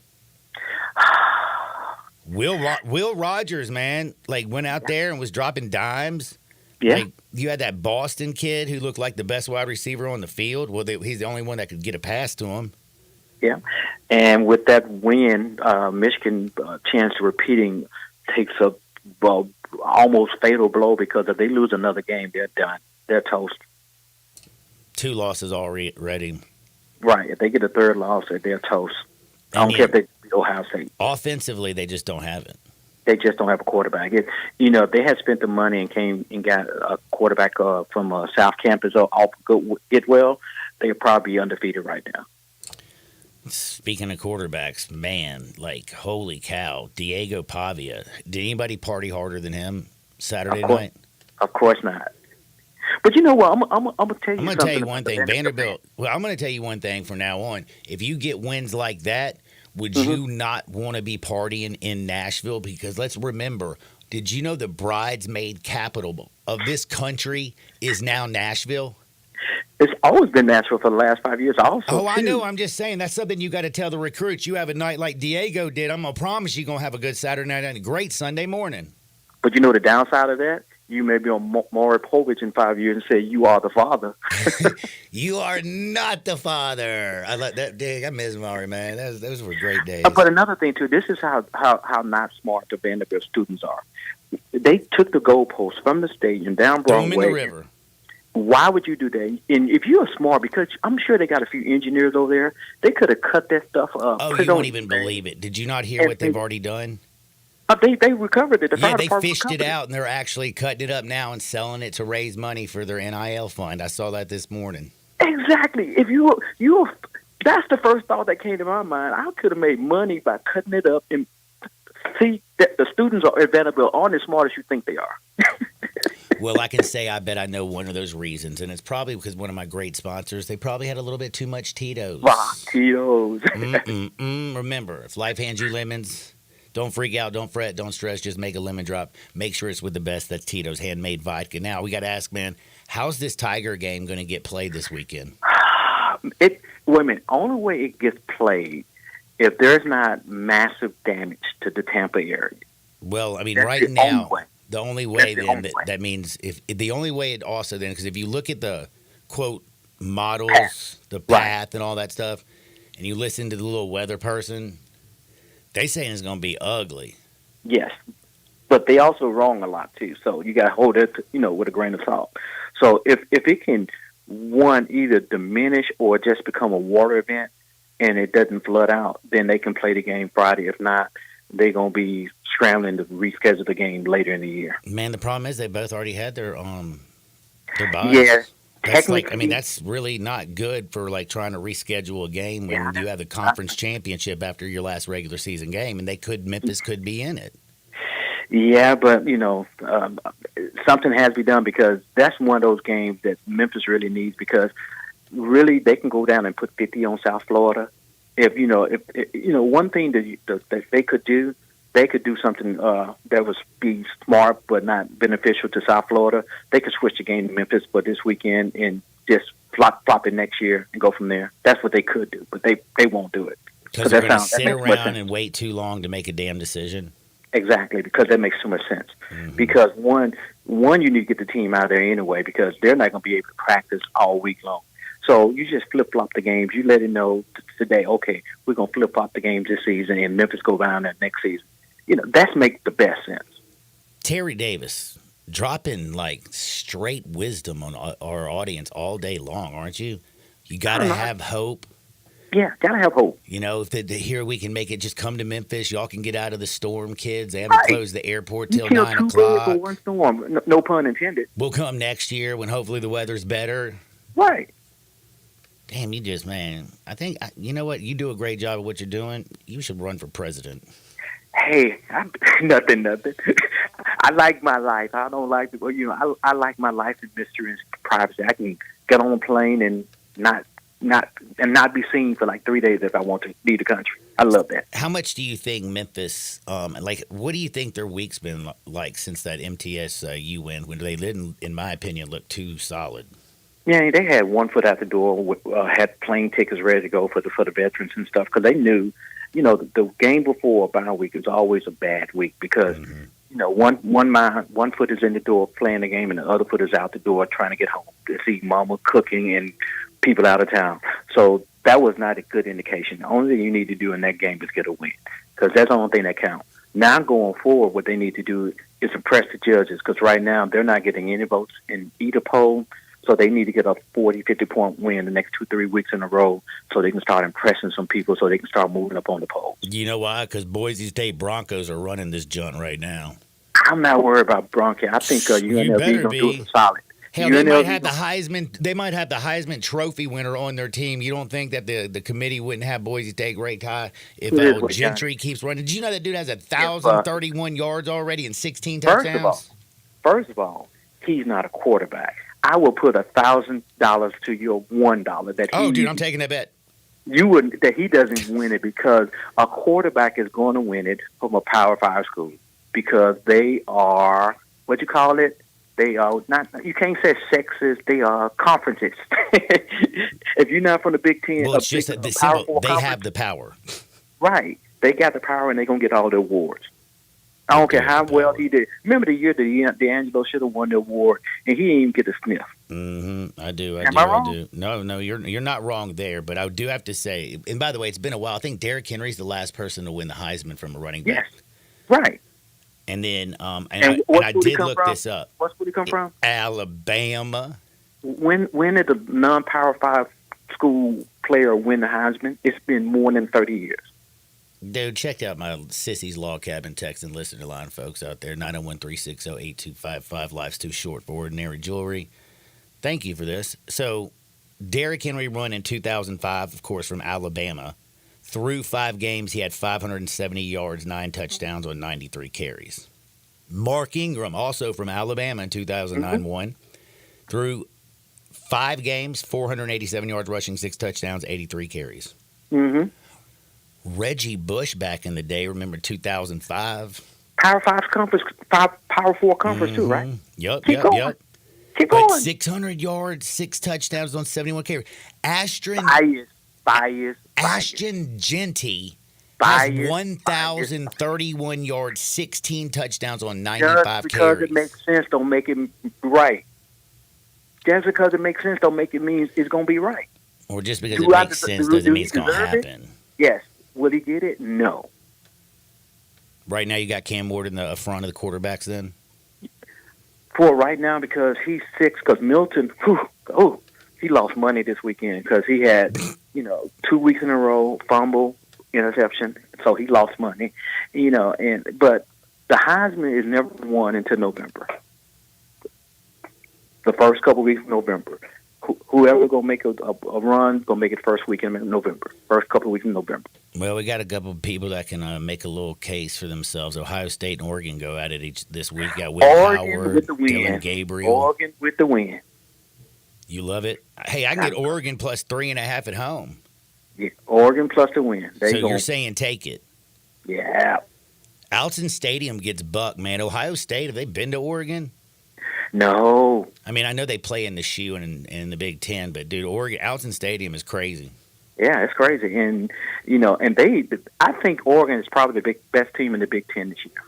Will Rogers, man, like, went out there and was dropping dimes. Yeah. Like, you had that Boston kid who looked like the best wide receiver on the field. Well, he's the only one that could get a pass to him. Yeah. And with that win, Michigan chance to repeating takes a almost fatal blow, because if they lose another game, they're done. They're toast. 2 losses already. Right. If they get a third loss, they're toast. I don't care if they beat Ohio State. Offensively, they just don't have it. They just don't have a quarterback. If they had spent the money and came and got a quarterback from South Campus or off Goodwill, they'd probably be undefeated right now. Speaking of quarterbacks, man, like, holy cow, Diego Pavia. Did anybody party harder than him Saturday night? Of course not. But you know what? I'm going to tell you something. I'm going to tell you one thing. Vanderbilt, I'm going to tell you one thing from now on. If you get wins like that, would you not want to be partying in Nashville? Because let's remember, did you know the bridesmaid capital of this country is now Nashville? It's always been Nashville for the last 5 years also. I know. I'm just saying that's something you got to tell the recruits. You have a night like Diego did. I'm going to promise you're going to have a good Saturday night and a great Sunday morning. But you know the downside of that? You may be on Maury Povich in 5 years and say, you are the father. You are not the father. I like that. I miss Maury, man. Those were great days. But another thing, too, this is how not smart the Vanderbilt students are. They took the goalposts from the stadium down Broadway. Throw them in the river. Why would you do that? And if you're smart, because I'm sure they got a few engineers over there, they could have cut that stuff up. Oh, you won't even believe it. Did you not hear what they've already done? They recovered it. They fished it out, and they're actually cutting it up now and selling it to raise money for their NIL fund. I saw that this morning. Exactly. If that's the first thought that came to my mind. I could have made money by cutting it up and see that the students at Vanderbilt aren't as smart as you think they are. Well, I can say I bet I know one of those reasons, and it's probably because one of my great sponsors, they probably had a little bit too much Tito's. Tito's. Remember, if life hands you lemons, don't freak out, don't fret, don't stress, just make a lemon drop. Make sure it's with the best. That's Tito's handmade vodka. Now, we got to ask, man, how's this Tiger game going to get played this weekend? Wait a minute. Only way it gets played if there's not massive damage to the Tampa area. Well, I mean, right now, the only way then that means if the only way it also then, because if you look at the quote models, the path and all that stuff, and you listen to the little weather person, they saying it's going to be ugly. Yes, but they also wrong a lot too. So you got to hold it, with a grain of salt. So if it can either diminish or just become a water event, and it doesn't flood out, then they can play the game Friday. If not, they're going to be scrambling to reschedule the game later in the year. Man, the problem is they both already had their buys. Yeah. That's really not good for trying to reschedule a game when you have the conference championship after your last regular season game, and Memphis could be in it. Yeah, but something has to be done, because that's one of those games that Memphis really needs, because really they can go down and put 50 on South Florida. If one thing that they could do, they could do something that would be smart but not beneficial to South Florida. They could switch the game to Memphis for this weekend and just flop it next year and go from there. That's what they could do, but they won't do it. Because they're going to sit around and wait too long to make a damn decision. Exactly, because that makes too much sense. Mm-hmm. Because one, you need to get the team out there anyway, because they're not going to be able to practice all week long. So you just flip-flop the games. You let it know today, okay, we're going to flip-flop the games this season, and Memphis go down that next season. That's make the best sense. Terry Davis, dropping straight wisdom on our audience all day long, aren't you? You got to have hope. Yeah, got to have hope. If here we can make it, just come to Memphis. Y'all can get out of the storm, kids. They haven't closed the airport till 9 o'clock. For one storm. No pun intended. We'll come next year when hopefully the weather's better. Right. Damn, I think, you know what? You do a great job of what you're doing. You should run for president. Hey, nothing. I like my life. I don't like I like my life in mystery and privacy. I can get on a plane and not not be seen for like 3 days if I want to leave the country. I love that. How much do you think Memphis, what do you think their week's been like since that MTSU win, when they didn't, in my opinion, look too solid? Yeah, they had one foot out the door, had plane tickets ready to go for the veterans and stuff, because they knew, the game before a bye week is always a bad week because, one foot is in the door playing the game and the other foot is out the door trying to get home to see mama cooking and people out of town. So that was not a good indication. The only thing you need to do in that game is get a win, because that's the only thing that counts. Now going forward, what they need to do is impress the judges, because right now they're not getting any votes in either poll. So they need to get a 40, 50-point win the next 2-3 weeks in a row so they can start impressing some people so they can start moving up on the polls. You know why? Because Boise State Broncos are running this joint right now. I'm not worried about Bronco. I think UNLV going to do it solid. Hell, they might have the Heisman. They might have the Heisman Trophy winner on their team. You don't think that the committee wouldn't have Boise State ranked high if Gentry keeps running? Did you know that dude has 1,031 yards already and 16 touchdowns? First of all, he's not a quarterback. I will put $1,000 to your $1 that. Oh, dude, I'm taking that bet. You wouldn't that he doesn't win it, because a quarterback is going to win it from a Power 5 school, because they are what you call it. They are not. You can't say sexist. They are conferences. If you're not from the Big Ten, well, it's just that they have the power. Right, they got the power, and they're gonna get all the awards. I don't care how well he did. Remember the year D'Angelo should have won the award, and he didn't even get a sniff. Mm-hmm. I do. Am I wrong? No, you're not wrong there. But I do have to say, and by the way, it's been a while. I think Derrick Henry's the last person to win the Heisman from a running back. Yes, right. And then, I did look this up. What school did he come from? Alabama. When did the non-Power 5 school player win the Heisman? It's been more than 30 years. Dude, check out my Sissy's Log Cabin text and listener line, folks out there. 901-360-8255. Life's too short for ordinary jewelry. Thank you for this. So, Derrick Henry won in 2005, of course, from Alabama. Through 5 games, he had 570 yards, 9 touchdowns on 93 carries. Mark Ingram, also from Alabama in 2009, won. Through 5 games, 487 yards rushing, 6 touchdowns, 83 carries. Mm-hmm. Reggie Bush back in the day, remember 2005? Power 5 conference, Power 4 conference too, right? Yep. Keep going. 600 yards, 6 touchdowns on 71 carries. Ashton Genty has 1,031 yards, 16 touchdowns on 95 Just because carries. it makes sense don't make it right. Just because it makes sense don't make it mean it's going to be right. Or just because it makes sense doesn't mean it's going to happen. Yes. Will he get it? No. Right now you got Cam Ward in the front of the quarterbacks then? For right now, because he's 6, because Milton, he lost money this weekend because he had, 2 weeks in a row, fumble, interception, so he lost money, but the Heisman is never won until November. The first couple weeks of November. Whoever gonna make a run gonna make it first week in November. First couple of weeks in November. Well, we got a couple of people that can make a little case for themselves. Ohio State and Oregon go at it this week. Got Will Howard, Dylan Gabriel. Oregon with the win. You love it. Hey, I can get Oregon plus 3.5 at home. Yeah, Oregon plus the win. You're saying take it? Yeah. Alton Stadium gets bucked, man. Ohio State, have they been to Oregon? No. I mean, I know they play in the shoe and in the Big Ten, but dude, Alton Stadium is crazy. Yeah, it's crazy, and I think Oregon is probably the best team in the Big Ten this year.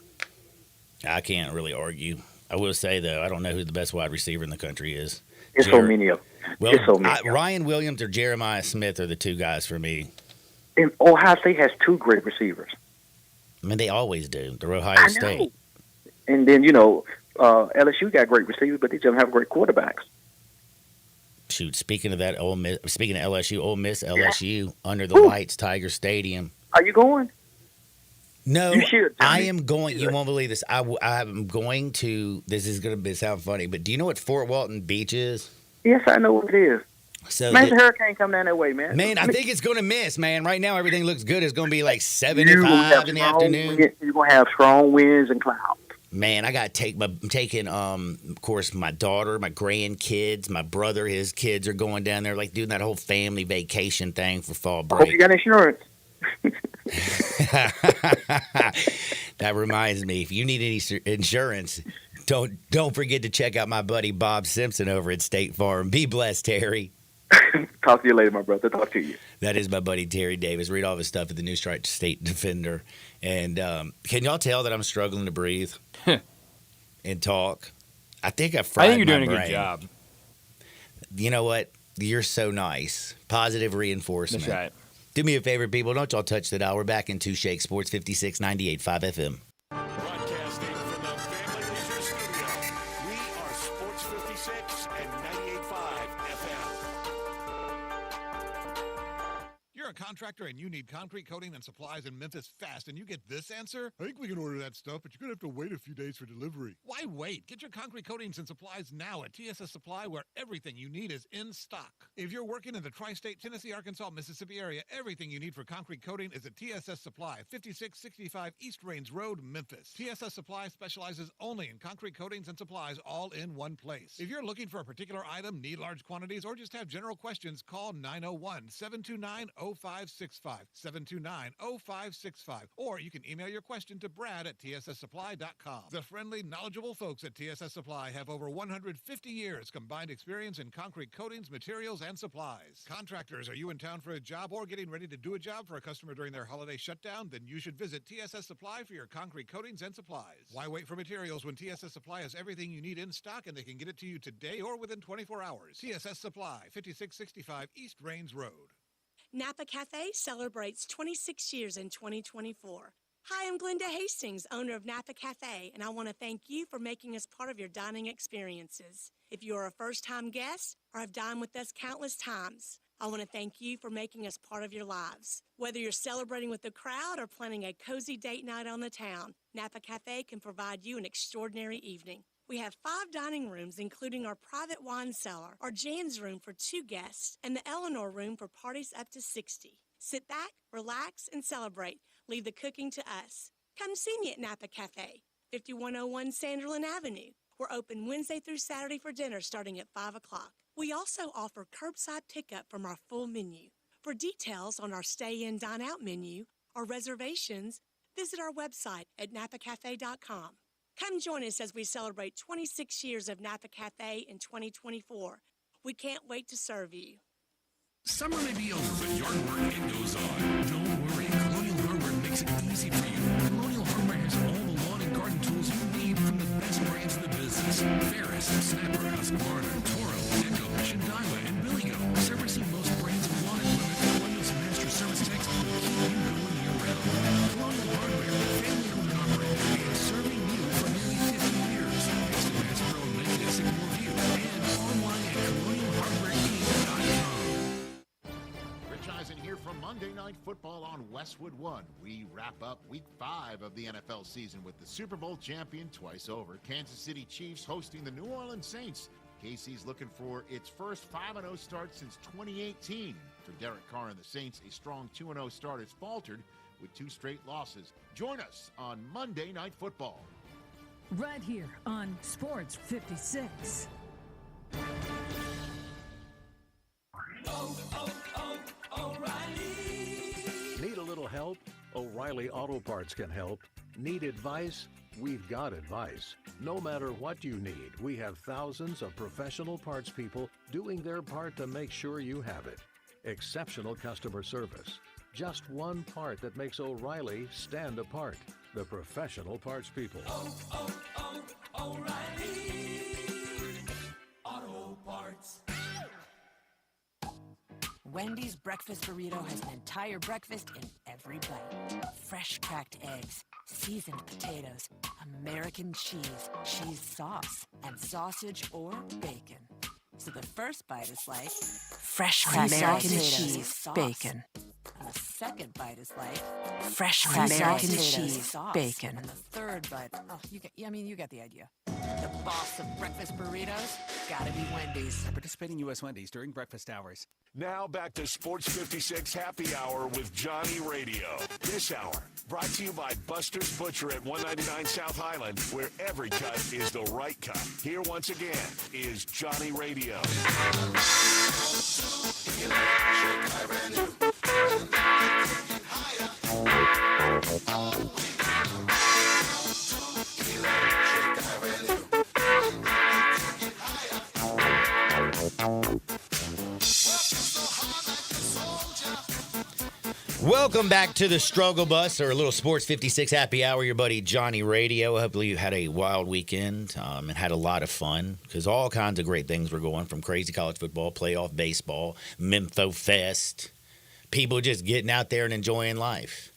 I can't really argue. I will say though, I don't know who the best wide receiver in the country is. There's so many of them. Well, Ryan Williams or Jeremiah Smith are the 2 guys for me. And Ohio State has 2 great receivers. I mean, they always do. They're Ohio State. And then LSU got great receivers, but they don't have great quarterbacks. Shoot, speaking of that, speaking of LSU, Ole Miss, LSU, under the lights, Tiger Stadium. Are you going? No, you should. I am going. You won't believe this. I'm going to. This is going to sound funny, but do you know what Fort Walton Beach is? Yes, I know what it is. So man, the hurricane come down that way, man. Man, I think it's going to miss, man. Right now, everything looks good. It's going to be like 75 in the afternoon. You're going to have strong winds and clouds. Man, I got I'm taking, of course, my daughter, my grandkids, my brother, his kids are going down there, like doing that whole family vacation thing for fall break. Hope you got insurance. That reminds me, if you need any insurance, don't forget to check out my buddy Bob Simpson over at State Farm. Be blessed, Terry. Talk to you later, my brother. Talk to you. That is my buddy Terry Davis. Read all of his stuff at the New Strike State Defender. And can y'all tell that I'm struggling to breathe and talk? I think I fried my I think you're doing brain. a good job. You know what? You're so nice. Positive reinforcement. That's right. Do me a favor, people. Don't y'all touch the dial. We're back in Two Shake Sports 56 98.5 FM. Broadcasting from the Family Leisure Studio, we are Sports 56 and 98.5 FM. You're a contractor and you need concrete coating and supplies in Memphis fast, and you get this answer? I think we can order that stuff, but you're going to have to wait a few days for delivery. Why wait? Get your concrete coatings and supplies now at TSS Supply, where everything you need is in stock. If you're working in the tri-state Tennessee, Arkansas, Mississippi area, everything you need for concrete coating is at TSS Supply, 5665 East Rains Road, Memphis. TSS Supply specializes only in concrete coatings and supplies all in one place. If you're looking for a particular item, need large quantities, or just have general questions, call 901-729-0565, 729-0565, or you can email your question to Brad at tsssupply.com. The friendly, knowledgeable folks at TSS Supply have over 150 years combined experience in concrete coatings, materials, and supplies. Contractors, are you in town for a job or getting ready to do a job for a customer during their holiday shutdown? Then you should visit TSS Supply for your concrete coatings and supplies. Why wait for materials when TSS Supply has everything you need in stock and they can get it to you today or within 24 hours? TSS Supply, 5665 East Rains Road. Napa Cafe celebrates 26 years in 2024. Hi, I'm Glenda Hastings, owner of Napa Cafe, and I want to thank you for making us part of your dining experiences. If you are a first-time guest or have dined with us countless times, I want to thank you for making us part of your lives. Whether you're celebrating with the crowd or planning a cozy date night on the town, Napa Cafe can provide you an extraordinary evening. We have 5 dining rooms, including our private wine cellar, our Jan's room for 2 guests, and the Eleanor room for parties up to 60. Sit back, relax, and celebrate. Leave the cooking to us. Come see me at Napa Cafe, 5101 Sanderlin Avenue. We're open Wednesday through Saturday for dinner starting at 5 o'clock. We also offer curbside pickup from our full menu. For details on our stay-in, dine-out menu or reservations, visit our website at napacafe.com. Come join us as we celebrate 26 years of Napa Cafe in 2024. We can't wait to serve you. Summer may be over, but yard work, it goes on. Don't worry, Colonial Hardware makes it easy for you. Colonial Hardware has all the lawn and garden tools you need from the best brands in the business. Ferris, Snapper, Husqvarna, Toro, Echo, Shindaiwa, and Billigo. Servicing most brands of lawn equipment, Colonial's master service techs will keep you going year-round. Colonial Hardware, family-owned and operated, and serving you for nearly 50 years. Next to Bass Pro and Lincoln at Sycamore View, and online at colonialhardwareinc.com. Eisen here from Monday Night Football on Westwood One. We wrap up Week 5 of the NFL season with the Super Bowl champion twice over, Kansas City Chiefs hosting the New Orleans Saints. KC's looking for its first 5-0 start since 2018. For Derek Carr and the Saints, a strong 2-0 start has faltered with 2 straight losses. Join us on Monday Night Football. Right here on Sports 56. Need a little help? O'Reilly Auto Parts can help. Need advice? We've got advice. No matter what you need, we have thousands of professional parts people doing their part to make sure you have it. Exceptional customer service. Just one part that makes O'Reilly stand apart. The professional parts people. O'Reilly Auto Parts. Wendy's breakfast burrito has an entire breakfast in every bite. Fresh cracked eggs, seasoned potatoes, American cheese, cheese sauce, and sausage or bacon. So the first bite is like fresh cracked American cheese, bacon. And the second bite is like fresh American cheese, bacon. And the third bite, you get the idea. The boss of breakfast burritos? Gotta be Wendy's. Participating U.S. Wendy's during breakfast hours. Now back to Sports 56 Happy Hour with Johnny Radio. This hour brought to you by Buster's Butcher at 199 South Highland, where every cut is the right cut. Here once again is Johnny Radio. Welcome back to the Struggle Bus, or a little Sports 56 Happy Hour. Your buddy Johnny Radio. Hopefully you had a wild weekend and had a lot of fun, because all kinds of great things were going, from crazy college football, playoff baseball, Mempho Fest, people just getting out there and enjoying life.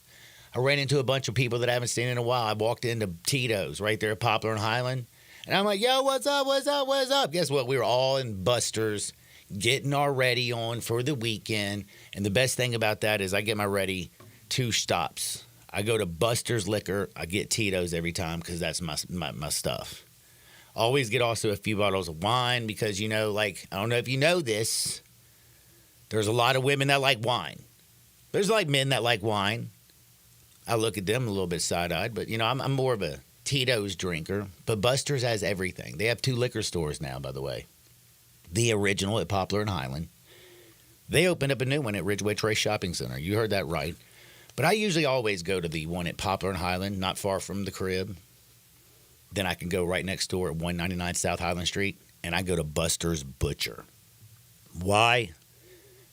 I ran into a bunch of people that I haven't seen in a while. I walked into Tito's right there at Poplar and Highland, and I'm like, yo, what's up, what's up, what's up? Guess what? We were all in Buster's, getting our ready on for the weekend. And the best thing about that is I get my ready 2 stops. I go to Buster's Liquor. I get Tito's every time because that's my stuff. Always get also a few bottles of wine because, you know, like, I don't know if you know this, there's a lot of women that like wine. There's like men that like wine. I look at them a little bit side-eyed, but, you know, I'm more of a Tito's drinker. But Buster's has everything. They have 2 liquor stores now, by the way. The original at Poplar and Highland. They opened up a new one at Ridgeway Trace Shopping Center. You heard that right. But I usually always go to the one at Poplar and Highland, not far from the crib. Then I can go right next door at 199 South Highland Street, and I go to Buster's Butcher. Why?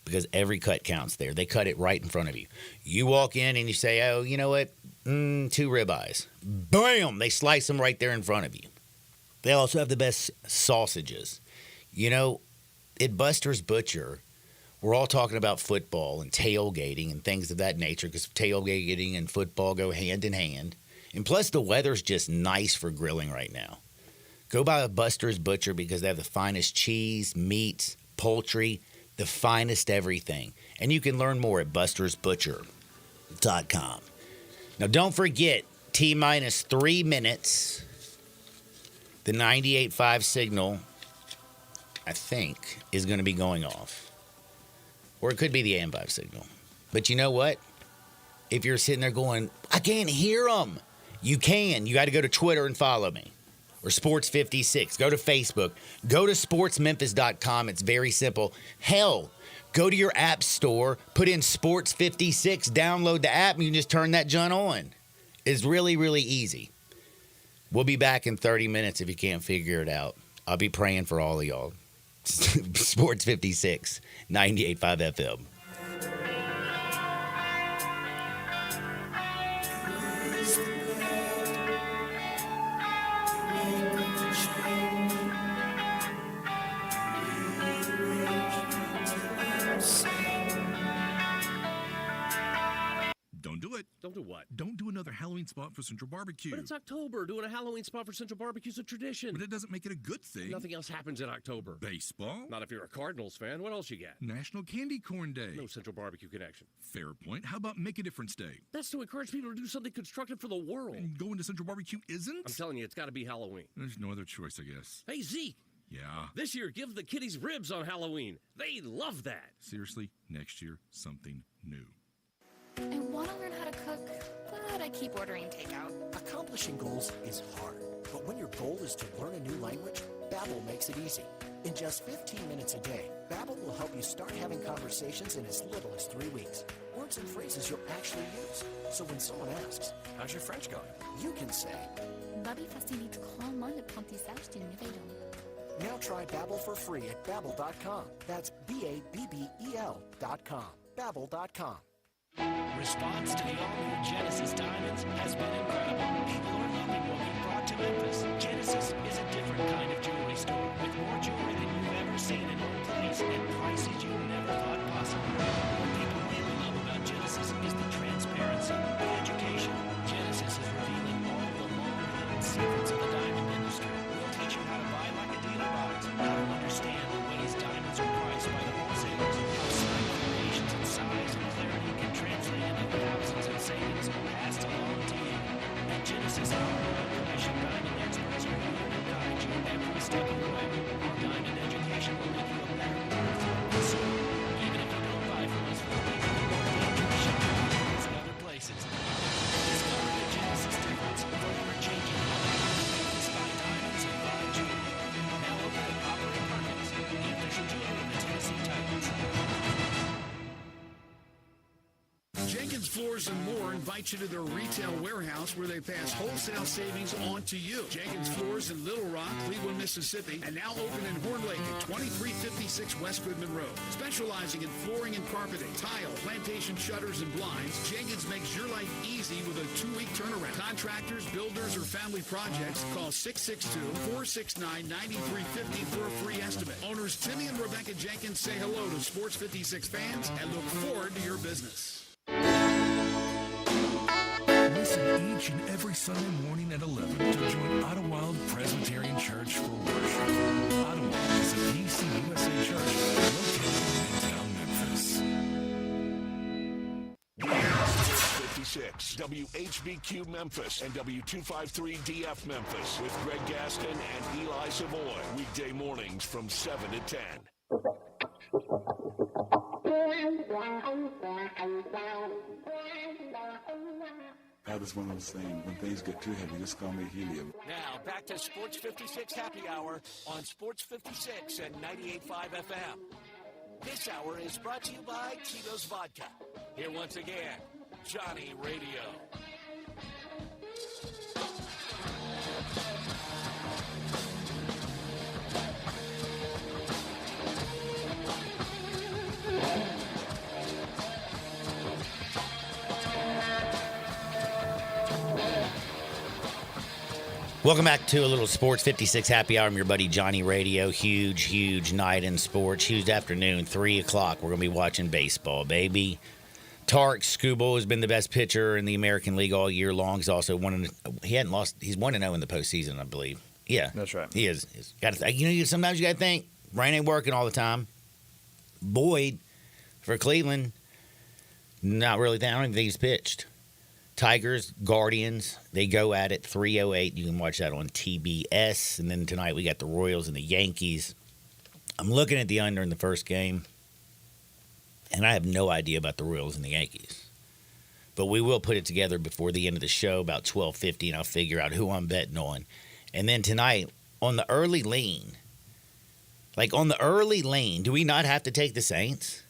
Because every cut counts there. They cut it right in front of you. You walk in and you say, oh, you know what? 2 ribeyes. Bam! They slice them right there in front of you. They also have the best sausages. You know, at Buster's Butcher, we're all talking about football and tailgating and things of that nature, because tailgating and football go hand in hand. And plus, the weather's just nice for grilling right now. Go by a Buster's Butcher because they have the finest cheese, meats, poultry, the finest everything. And you can learn more at bustersbutcher.com. Now, don't forget, T-minus 3 minutes, the 98.5 signal, I think, is going to be going off. Or it could be the AM5 signal. But you know what? If you're sitting there going, I can't hear them, you can. You got to go to Twitter and follow me. Or Sports56. Go to Facebook. Go to sportsmemphis.com. It's very simple. Hell, go to your app store, put in Sports56, download the app, and you can just turn that junk on. It's really, really easy. We'll be back in 30 minutes if you can't figure it out. I'll be praying for all of y'all. Sports 56, 98.5 FM. Don't do it. Don't do what? Don't do another Halloween spot for Central Barbecue. But it's October. Doing a Halloween spot for Central Barbecue is a tradition. But it doesn't make it a good thing. Nothing else happens in October. Baseball? Not if you're a Cardinals fan. What else you got? National Candy Corn Day. No Central Barbecue connection. Fair point. How about Make a Difference Day? That's to encourage people to do something constructive for the world. And going to Central Barbecue isn't? I'm telling you, it's got to be Halloween. There's no other choice, I guess. Hey, Zeke. Yeah? This year, give the kiddies ribs on Halloween. They love that. Seriously, next year, something new. I want to learn how to cook, but I keep ordering takeout. Accomplishing goals is hard, but when your goal is to learn a new language, Babbel makes it easy. In just 15 minutes a day, Babbel will help you start having conversations in as little as 3 weeks. Words and phrases you'll actually use. So when someone asks, how's your French going? You can say, Babbel facilite grandement l'apprentissage des nouvelles langues. Now try Babbel for free at Babbel.com. That's Babbel.com. Babbel.com. Response to the all-new Genesis Diamonds has been incredible. People are loving what we brought to Memphis. Genesis is a different kind of jewelry store with more jewelry than you've ever seen in one place and prices you never thought possible. What people really love about Genesis is the transparency, the education. Genesis is revealing all the long-hidden secrets of the diamond industry. We'll teach you how to buy like a dealer buys, how to understand the ways diamonds are priced by the wholesalers, how slight variations in size and clarity can translate into thousands in savings passed along to you. At Genesis, our commission diamond experts are here to guide you step of the way. Our Diamond education will make you a better consumer, even if you don't buy from us for the reason you won't dangerous shopping in other places. Discover the Genesis difference, forever changing how they spy diamonds and buy jewelry. Now open at Opry Perkins, the official jeweler of the Tennessee Titans. Jenkins Floors and More invites you to their retail warehouse where they pass wholesale savings on to you. Jenkins Floors in Little Rock, Cleveland, Mississippi, and now open in Horn Lake at 2356 West Goodman Road. Specializing in flooring and carpeting, tile, plantation shutters, and blinds, Jenkins makes your life easy with a 2-week turnaround. Contractors, builders, or family projects, call 662-469-9350 for a free estimate. Owners Timmy and Rebecca Jenkins say hello to Sports 56 fans and look forward to your business. Listen each and every Sunday morning at 11 to join Idlewild Presbyterian Church for worship. Idlewild is a PCUSA church located in Midtown Memphis. 56 WHBQ Memphis and W253DF Memphis with Greg Gaston and Eli Savoy. Weekday mornings from 7 to 10. That is one of those things. When things get too heavy, just call me helium. Now, back to Sports 56 Happy Hour on Sports 56 and 98.5 FM. This hour is brought to you by Tito's Vodka. Here once again, Johnny Radio. Welcome back to a little Sports 56 Happy Hour. I'm your buddy Johnny Radio. Huge night in sports. Huge afternoon, 3 o'clock. We're going to be watching baseball, baby. Tarek Skubal has been the best pitcher in the American League all year long. He's also he hadn't lost. He's 1-0 in the postseason, I believe. Yeah, that's right. He is. Got to. Sometimes you got to think. Brain ain't working all the time. Boyd for Cleveland, not really. I don't even think he's pitched. Tigers, Guardians, they go at it 3:08. You can watch that on TBS. And then tonight we got the Royals and the Yankees. I'm looking at the under in the first game, and I have no idea about the Royals and the Yankees. But we will put it together before the end of the show, about 12:50, and I'll figure out who I'm betting on. And then tonight, on the early lean, do we not have to take the Saints?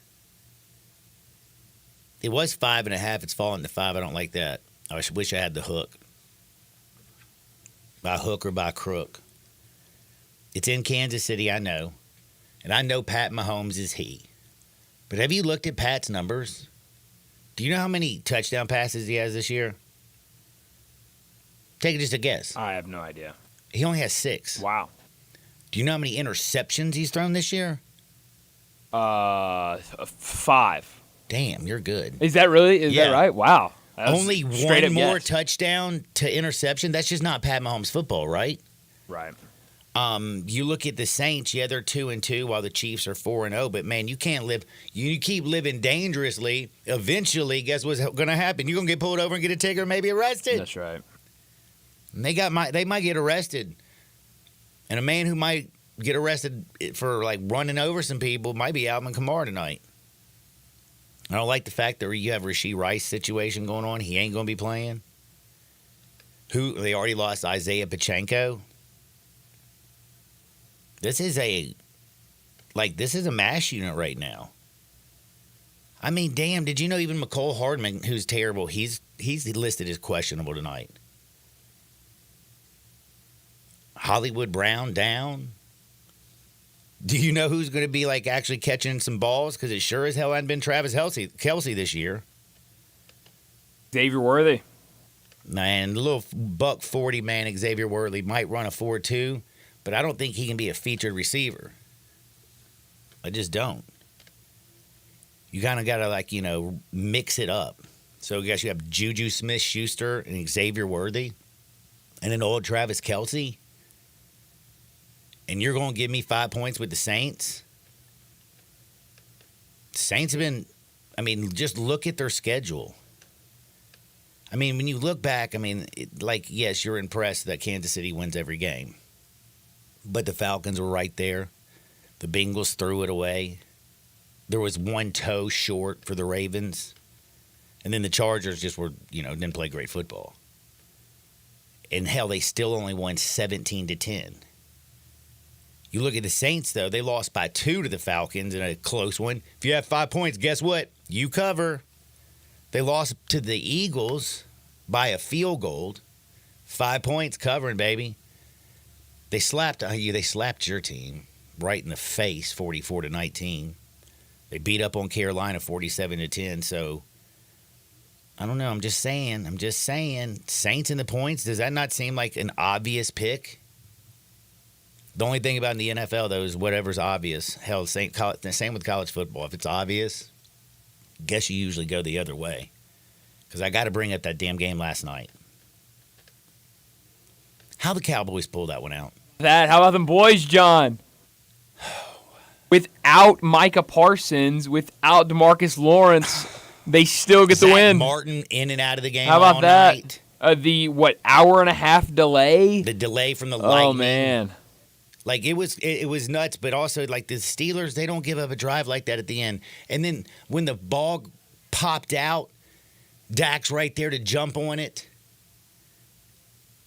It was 5.5. It's fallen to 5. I don't like that. I wish I had the hook. By hook or by crook. It's in Kansas City, I know. And I know Pat Mahomes is he. But have you looked at Pat's numbers? Do you know how many touchdown passes he has this year? Take just a guess. I have no idea. He only has 6. Wow. Do you know how many interceptions he's thrown this year? 5. Damn, you're good. Is that really? Is that right? Wow. Only one more touchdown to interception. That's just not Pat Mahomes football, right? Right. You look at the Saints. Yeah, they're 2-2 while the Chiefs are 4-0. But man, you can't live. You keep living dangerously. Eventually, guess what's going to happen? You're going to get pulled over and get a ticket or maybe arrested. That's right. And they might get arrested. And a man who might get arrested for like running over some people might be Alvin Kamara tonight. I don't like the fact that you have Rashee Rice situation going on. He ain't going to be playing. They already lost Isaiah Pacheco. This is a mash unit right now. I mean, damn, did you know even McCole Hardman, who's terrible, he's listed as questionable tonight. Hollywood Brown down. Do you know who's going to be like actually catching some balls? Because it sure as hell hadn't been Travis Kelce this year. Xavier Worthy. Man, the little $140 man Xavier Worthy might run a 4.2, but I don't think he can be a featured receiver. I just don't. You kind of got to mix it up. So I guess you have Juju Smith-Schuster and Xavier Worthy and an old Travis Kelce. And you're going to give me 5 points with the Saints? Saints have been, just look at their schedule. When you look back, yes, you're impressed that Kansas City wins every game. but the Falcons were right there. The Bengals threw it away. There was one toe short for the Ravens. And then the Chargers just were, didn't play great football. And hell, they still only won 17-10. You look at the Saints, though, they lost by 2 to the Falcons in a close one. If you have 5 points, guess what? You cover. They lost to the Eagles by a field goal. 5 points covering, baby. They slapped your team right in the face, 44-19. They beat up on Carolina 47-10. So I don't know. I'm just saying. Saints in the points. Does that not seem like an obvious pick? The only thing about in the NFL, though, is whatever's obvious. Hell, same with college football. If it's obvious, guess you usually go the other way. Because I got to bring up that damn game last night. How the Cowboys pulled that one out. How about them boys, John? Without Micah Parsons, without DeMarcus Lawrence, they still get the win. Martin in and out of the game. How about all that? Night. The hour and a half delay? The delay from the lightning. Oh, man. Like, it was nuts, but also, like, the Steelers, they don't give up a drive like that at the end. And then when the ball popped out, Dak's right there to jump on it.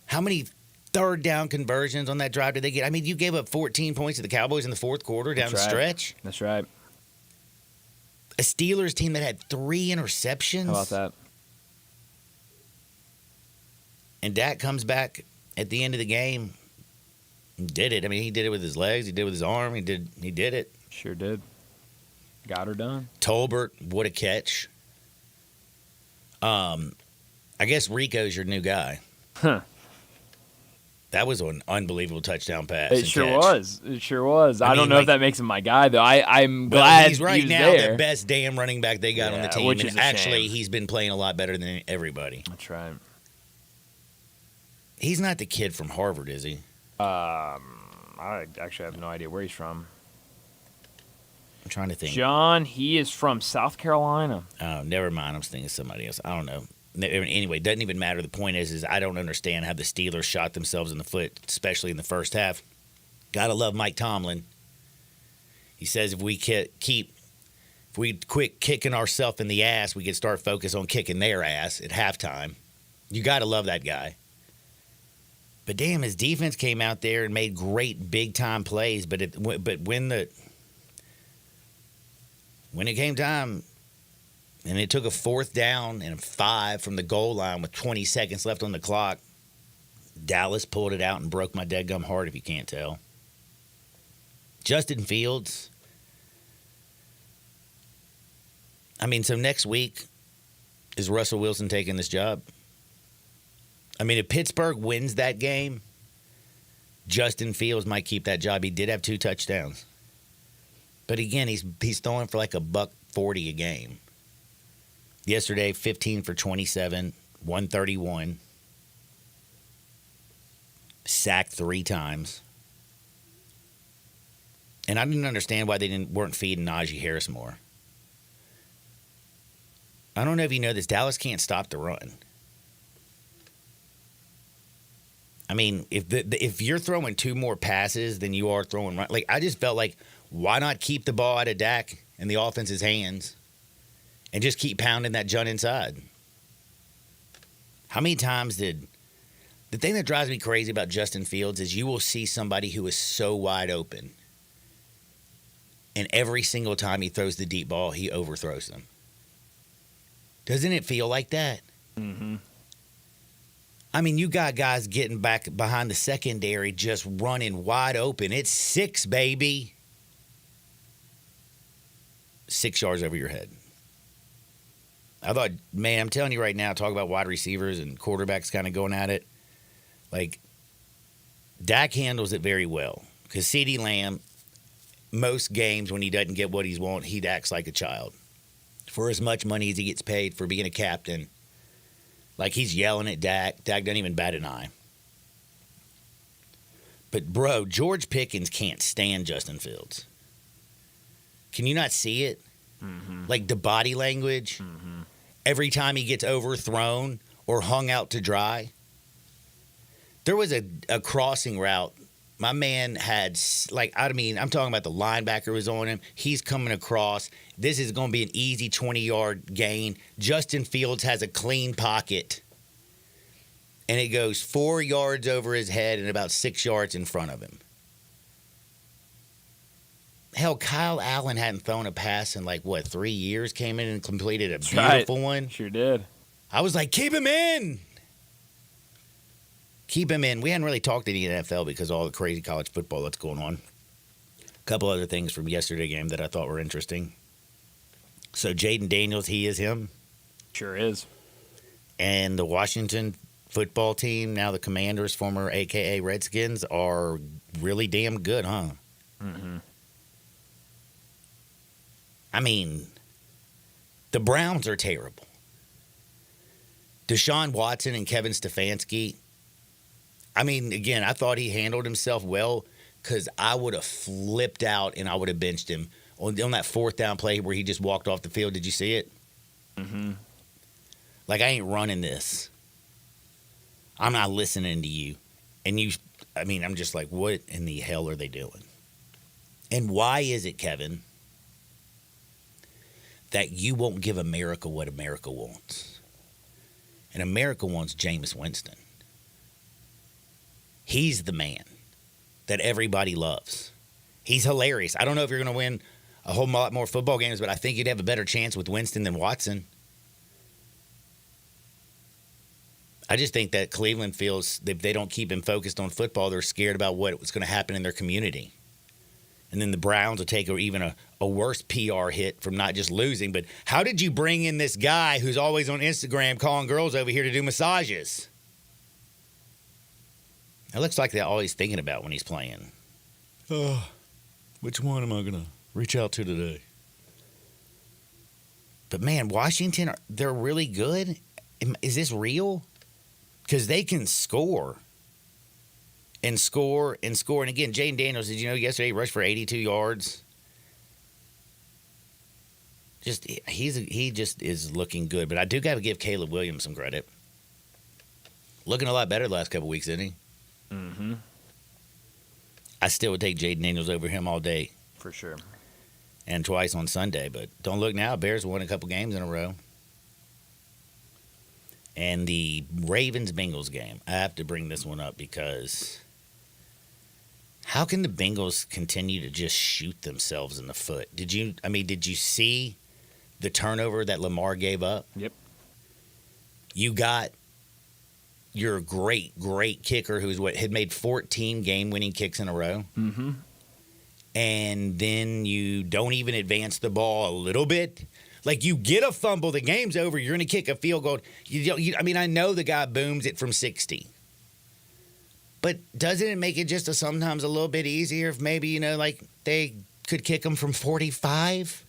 How many third down conversions on that drive did they get? I mean, you gave up 14 points to the Cowboys in the fourth quarter down the stretch. That's right. A Steelers team that had 3 interceptions. How about that? And Dak comes back at the end of the game. Did it. I mean, he did it with his legs. He did it with his arm. He did it. Sure did. Got her done. Tolbert, what a catch. I guess Rico's your new guy. Huh. That was an unbelievable touchdown pass. It sure was. I don't know if that makes him my guy, though. I'm glad he's right now there. the best damn running back they got on the team. Which and is a actually, shame. he's been playing a lot better than everybody. That's right. He's not the kid from Harvard, is he? I actually have no idea where he's from. I'm trying to think. John, he is from South Carolina. Oh, never mind. I'm thinking somebody else. I don't know. Anyway, it doesn't even matter. The point is I don't understand how the Steelers shot themselves in the foot, especially in the first half. Gotta love Mike Tomlin. He says if we quit kicking ourselves in the ass, we could start focus on kicking their ass at halftime. You gotta love that guy. But damn, his defense came out there and made great big time plays. But when it came time, and it took a 4th down and a 5 from the goal line with 20 seconds left on the clock, Dallas pulled it out and broke my deadgum heart, if you can't tell. Justin Fields. I mean, so next week, is Russell Wilson taking this job? I mean, if Pittsburgh wins that game, Justin Fields might keep that job. He did have 2 touchdowns. But again, he's throwing for like $140 a game. Yesterday, 15 for 27, 131. Sacked 3 times. And I didn't understand why they weren't feeding Najee Harris more. I don't know if you know this. Dallas can't stop the run. I mean, if you're throwing 2 more passes than you are throwing run, like I just felt like, why not keep the ball out of Dak and the offense's hands and just keep pounding that junk inside? How many times the thing that drives me crazy about Justin Fields is you will see somebody who is so wide open, and every single time he throws the deep ball, he overthrows them. Doesn't it feel like that? Mm-hmm. I mean, you got guys getting back behind the secondary just running wide open. It's 6, baby. 6 yards over your head. I thought, man, I'm telling you right now, talk about wide receivers and quarterbacks kind of going at it. Like, Dak handles it very well. Because CeeDee Lamb, most games when he doesn't get what he wants, he acts like a child. For as much money as he gets paid for being a captain, like he's yelling at Dak. Dak doesn't even bat an eye. But, bro, George Pickens can't stand Justin Fields. Can you not see it? Mm-hmm. Like the body language. Mm-hmm. Every time he gets overthrown or hung out to dry. There was a crossing route My man had, I'm talking about the linebacker was on him. He's coming across. This is going to be an easy 20-yard gain. Justin Fields has a clean pocket. And it goes 4 yards over his head and about 6 yards in front of him. Hell, Kyle Allen hadn't thrown a pass in 3 years. Came in and completed a beautiful one. Sure did. I was like, keep him in. Keep him in. We hadn't really talked to the NFL because of all the crazy college football that's going on. A couple other things from yesterday's game that I thought were interesting. So Jaden Daniels, he is him. Sure is. And the Washington football team, now the Commanders, former AKA Redskins, are really damn good, huh? Mm-hmm. I mean, the Browns are terrible. Deshaun Watson and Kevin Stefanski, I mean, again, I thought he handled himself well because I would have flipped out and I would have benched him on that fourth down play where he just walked off the field. Did you see it? Mm-hmm. I ain't running this. I'm not listening to you. And I'm just like, what in the hell are they doing? And why is it, Kevin, that you won't give America what America wants? And America wants Jameis Winston. He's the man that everybody loves. He's hilarious. I don't know if you're going to win a whole lot more football games, but I think you'd have a better chance with Winston than Watson. I just think that Cleveland feels if they don't keep him focused on football, they're scared about what's going to happen in their community. And then the Browns will take even a worse PR hit from not just losing, but how did you bring in this guy who's always on Instagram calling girls over here to do massages? It looks like they're always thinking about when he's playing. Oh, which one am I going to reach out to today? But, man, Washington, they're really good. Is this real? Because they can score. And score and score. And, again, Jaden Daniels, did you know yesterday he rushed for 82 yards? He just is looking good. But I do got to give Caleb Williams some credit. Looking a lot better the last couple weeks, isn't he? Mm-hmm. I still would take Jaden Daniels over him all day. For sure. And twice on Sunday. But don't look now. Bears won a couple games in a row. And the Ravens-Bengals game. I have to bring this one up because how can the Bengals continue to just shoot themselves in the foot? Did you see the turnover that Lamar gave up? Yep. You got your great kicker had made 14 game-winning kicks in a row. Mm-hmm. And then you don't even advance the ball a little bit. You get a fumble, the game's over, you're going to kick a field goal. I know the guy booms it from 60. But doesn't it make it just sometimes a little bit easier if maybe, they could kick them from 45?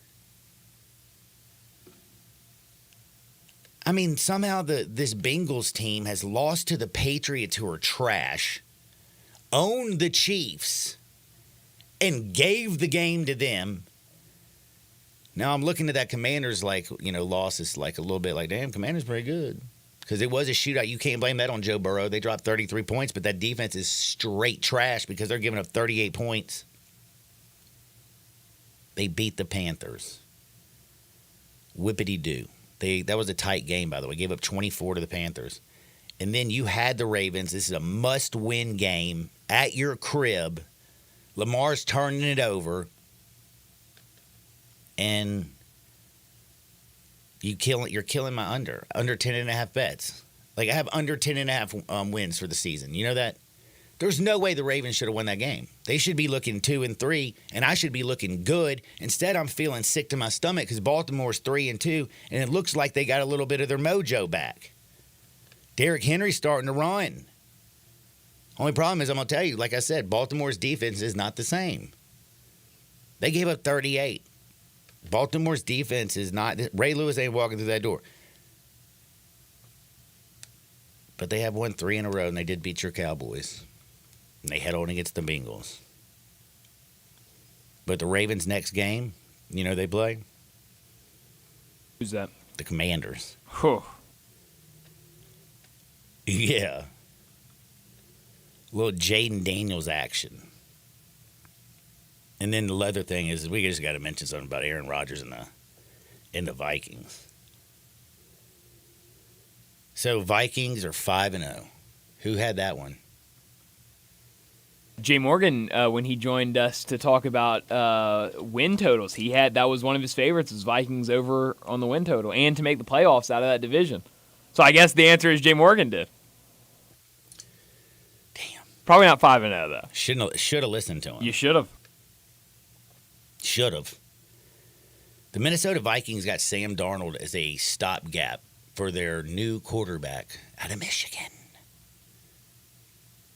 Somehow this Bengals team has lost to the Patriots, who are trash, owned the Chiefs, and gave the game to them. Now I'm looking at that Commanders loss is a little bit damn, Commanders pretty good. Because it was a shootout. You can't blame that on Joe Burrow. They dropped 33 points, but that defense is straight trash because they're giving up 38 points. They beat the Panthers. Whippity-doo. That was a tight game, by the way. Gave up 24 to the Panthers. And then you had the Ravens. This is a must-win game at your crib. Lamar's turning it over. And you're killing my under 10.5 bets. I have under 10.5 wins for the season. You know that? There's no way the Ravens should have won that game. They should be looking 2-3, and I should be looking good. Instead, I'm feeling sick to my stomach because Baltimore's 3-2, and it looks like they got a little bit of their mojo back. Derrick Henry's starting to run. Only problem is, I'm going to tell you, like I said, Baltimore's defense is not the same. They gave up 38. Baltimore's defense is not. Ray Lewis ain't walking through that door. But they have won 3 in a row, and they did beat your Cowboys. And they head on against the Bengals. But the Ravens' next game, they play? Who's that? The Commanders. Oh. Yeah. little Jaden Daniels action. And then the other thing is we just got to mention something about Aaron Rodgers and the Vikings. So Vikings are 5-0. Who had that one? Jay Morgan, when he joined us to talk about win totals, that was one of his favorites, was Vikings over on the win total and to make the playoffs out of that division. So I guess the answer is Jay Morgan did. Damn. Probably not 5-0 though. Should have listened to him. You should have. Should have. The Minnesota Vikings got Sam Darnold as a stopgap for their new quarterback out of Michigan,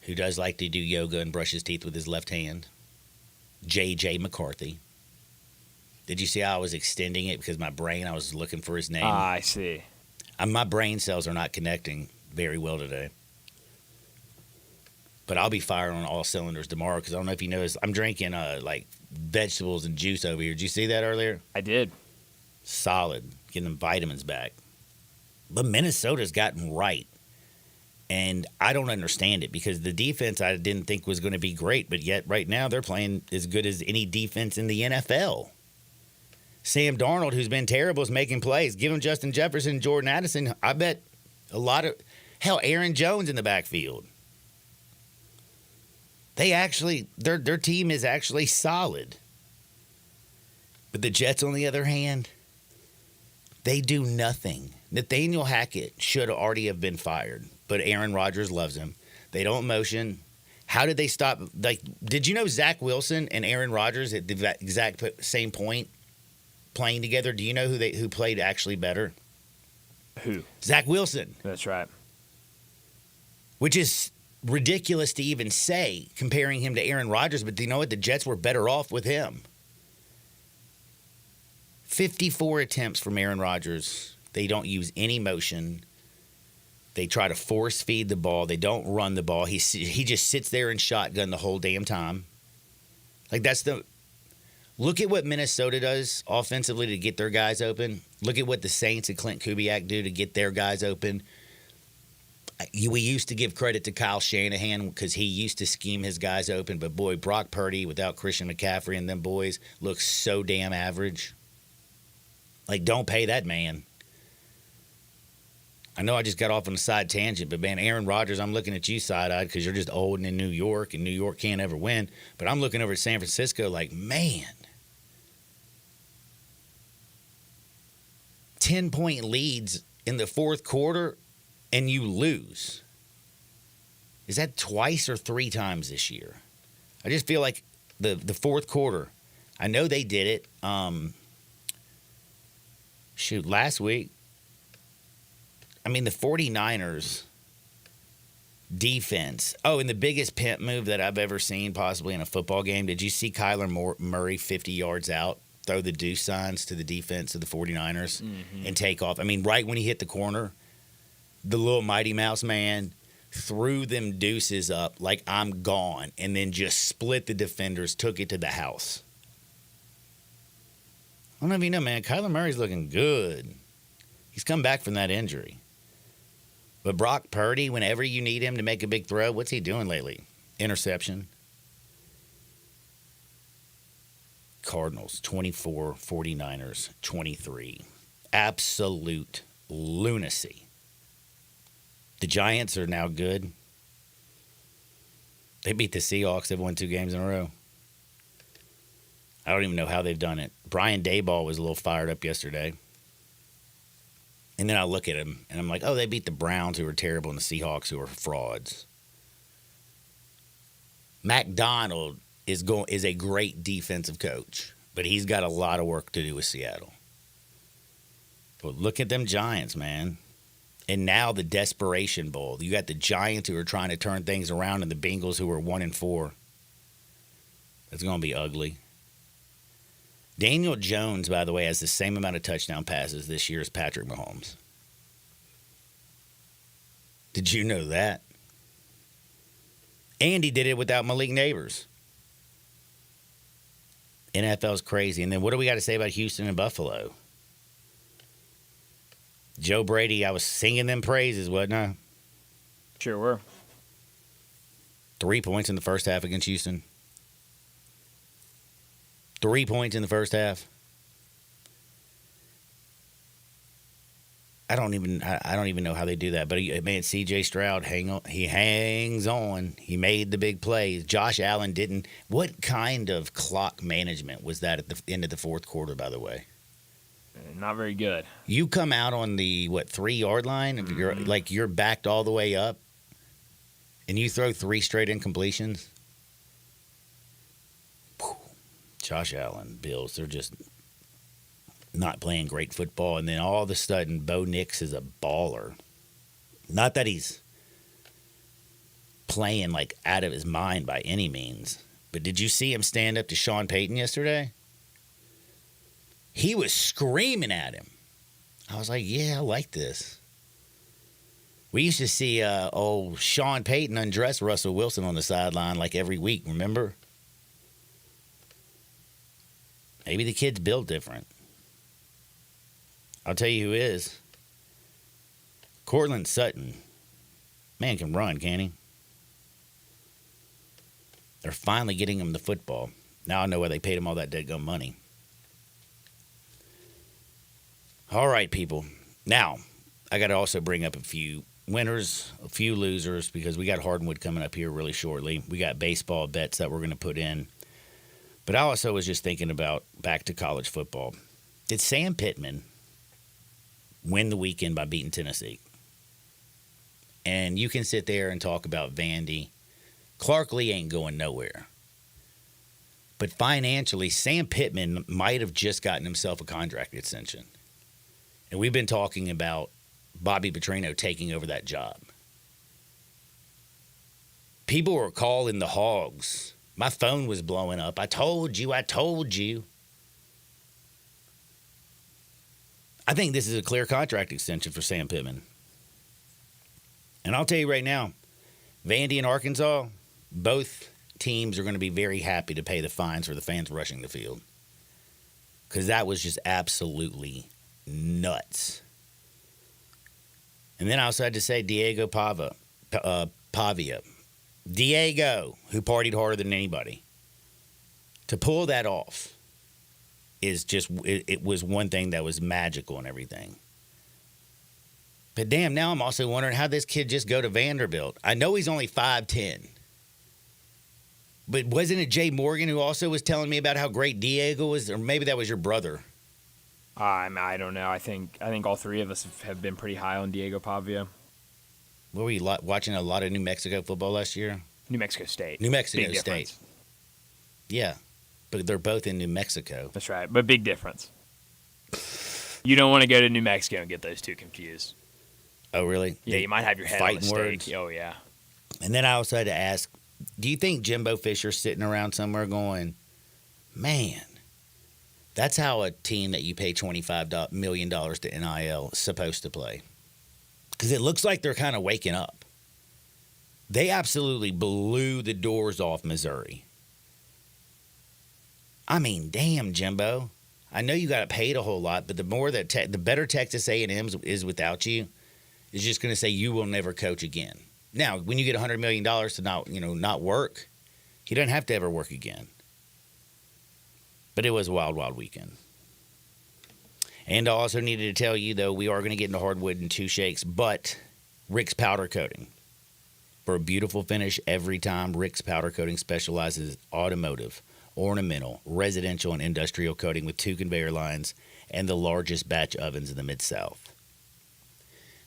who does like to do yoga and brush his teeth with his left hand, J.J. McCarthy. Did you see how I was extending it because my brain, I was looking for his name? I see. My brain cells are not connecting very well today. But I'll be firing on all cylinders tomorrow because I don't know if you noticed, I'm drinking like vegetables and juice over here. Did you see that earlier? I did. Solid. Getting them vitamins back. But Minnesota's gotten right. And I don't understand it because the defense I didn't think was going to be great, but yet right now they're playing as good as any defense in the NFL. Sam Darnold, who's been terrible, is making plays. Give him Justin Jefferson, Jordan Addison. I bet a lot of Aaron Jones in the backfield. They actually their team is actually solid. But the Jets, on the other hand, they do nothing. Nathaniel Hackett should already have been fired, but Aaron Rodgers loves him. They don't motion. How did they stop? Like, did you know Zach Wilson and Aaron Rodgers at the exact same point playing together? Do you know who played actually better? Who? Zach Wilson. That's right. Which is ridiculous to even say, comparing him to Aaron Rodgers, but do you know what? The Jets were better off with him. 54 attempts from Aaron Rodgers. They don't use any motion. They try to force feed the ball. They don't run the ball. He just sits there and shotgun the whole damn time. Like, look at what Minnesota does offensively to get their guys open. Look at what the Saints and Clint Kubiak do to get their guys open. We used to give credit to Kyle Shanahan because he used to scheme his guys open. But, boy, Brock Purdy without Christian McCaffrey and them boys looks so damn average. Like, don't pay that man. I know I just got off on a side tangent, but, man, Aaron Rodgers, I'm looking at you side-eyed because you're just old and in New York, and New York can't ever win. But I'm looking over at San Francisco like, man, 10-point leads in the fourth quarter, and you lose. Is that twice or three times this year? I just feel like the fourth quarter, I know they did it. Last week, I mean, the 49ers defense. Oh, and the biggest pimp move that I've ever seen possibly in a football game. Did you see Kyler Murray 50 yards out, throw the deuce signs to the defense of the 49ers and take off? I mean, right when he hit the corner, the little Mighty Mouse man threw them deuces up like I'm gone and then just split the defenders, took it to the house. I don't know if you know, man, Kyler Murray's looking good. He's come back from that injury. But Brock Purdy, whenever you need him to make a big throw, what's he doing lately? Interception. Cardinals, 24, 49ers, 23. Absolute lunacy. The Giants are now good. They beat the Seahawks. They've won 2 games in a row. I don't even know how they've done it. Brian Daboll was a little fired up yesterday. And then I look at him, and I'm like, oh, they beat the Browns, who are terrible, and the Seahawks, who are frauds. McDonald is a great defensive coach, but he's got a lot of work to do with Seattle. But look at them Giants, man. And now the Desperation Bowl. You got the Giants, who are trying to turn things around, and the Bengals, who are 1-4. It's going to be ugly. Daniel Jones, by the way, has the same amount of touchdown passes this year as Patrick Mahomes. Did you know that? And he did it without Malik Neighbors. NFL's crazy. And then what do we got to say about Houston and Buffalo? Joe Brady, I was singing them praises, wasn't I? Sure were. 3 points in the first half against Houston. 3 points in the first half. I don't even know how they do that. But C.J. Stroud he hangs on. He made the big plays. Josh Allen didn't. What kind of clock management was that at the end of the fourth quarter? By the way, not very good. You come out on the 3-yard line. If you're backed all the way up, and you throw 3 straight incompletions. Whew. Josh Allen, Bills, they're just not playing great football, and then all of a sudden Bo Nix is a baller. Not that he's playing out of his mind by any means, but did you see him stand up to Sean Payton yesterday? He was screaming at him. I was like, yeah, I like this. We used to see old Sean Payton undress Russell Wilson on the sideline every week, remember? Maybe the kid's built different. I'll tell you who is. Cortland Sutton. Man can run, can't he? They're finally getting him the football. Now I know why they paid him all that deadgum money. All right, people. Now, I got to also bring up a few winners, a few losers, because we got Hardwood coming up here really shortly. We got baseball bets that we're going to put in. But I also was just thinking about back to college football. Did Sam Pittman win the weekend by beating Tennessee? And you can sit there and talk about Vandy. Clark Lee ain't going nowhere. But financially, Sam Pittman might have just gotten himself a contract extension. And we've been talking about Bobby Petrino taking over that job. People were calling the Hogs. My phone was blowing up. I told you. I think this is a clear contract extension for Sam Pittman. And I'll tell you right now, Vandy and Arkansas, both teams are going to be very happy to pay the fines for the fans rushing the field. Because that was just absolutely nuts. And then I also had to say Diego Pavia. Diego, who partied harder than anybody. To pull that off is just, it was one thing that was magical and everything. But damn, now I'm also wondering how this kid just go to Vanderbilt. I know he's only 5'10". But wasn't it Jay Morgan who also was telling me about how great Diego was? Or maybe that was your brother. I don't know. I think all three of us have been pretty high on Diego Pavia. Were you watching a lot of New Mexico football last year? New Mexico State. New Mexico Big State. difference. Yeah, but they're both in New Mexico. That's right, but big difference. You don't want to go to New Mexico and get those two confused. Oh, really? Yeah, you might have your head on a stake. Words. Oh, yeah. And then I also had to ask, do you think Jimbo Fisher's sitting around somewhere going, man, that's how a team that you pay $25 million to NIL is supposed to play? Because it looks like they're kind of waking up. They absolutely blew the doors off Missouri. I mean, damn, Jimbo. I know you got paid a whole lot, but the more that the better Texas A&M is without you, is just going to say you will never coach again. Now, when you get $100 million to not work, he doesn't have to ever work again. But it was a wild, wild weekend. And I also needed to tell you, though, we are going to get into hardwood in 2 shakes, but Rick's Powder Coating. For a beautiful finish every time, Rick's Powder Coating specializes in automotive, ornamental, residential, and industrial coating with 2 conveyor lines and the largest batch ovens in the Mid-South.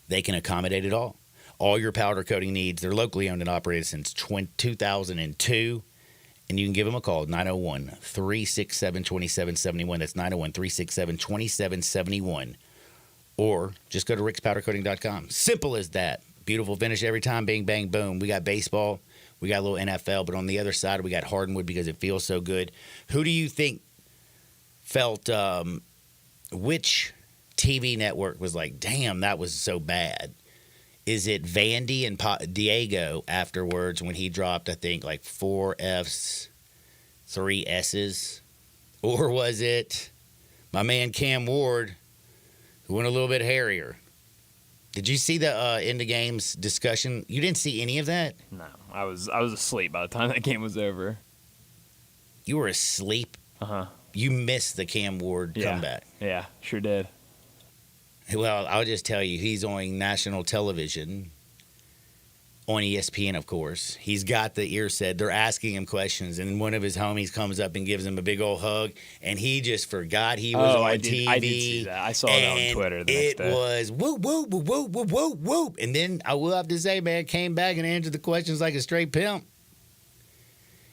They can accommodate it all. All your powder coating needs. They're locally owned and operated since 2002. And you can give them a call, 901-367-2771. That's 901-367-2771. Or just go to rickspowdercoating.com. Simple as that. Beautiful finish every time. Bing, bang, boom. We got baseball. We got a little NFL. But on the other side, we got hardwood because it feels so good. Who do you think felt which TV network was like, damn, that was so bad? Is it Vandy and Diego afterwards when he dropped, I think, like 4 Fs, 3 S's? Or was it my man Cam Ward who went a little bit hairier? Did you see the end of games discussion? You didn't see any of that? No, I was asleep by the time that game was over. You were asleep? Uh-huh. You missed the Cam Ward comeback. Yeah, sure did. Well, I'll just tell you, he's on national television, on ESPN, of course. He's got the ear set. They're asking him questions, and one of his homies comes up and gives him a big old hug, and he just forgot he was on TV. I did see that. I saw that on Twitter the next day. It was whoop, whoop, whoop, whoop, whoop, whoop, whoop. And then I will have to say, man, came back and answered the questions like a straight pimp.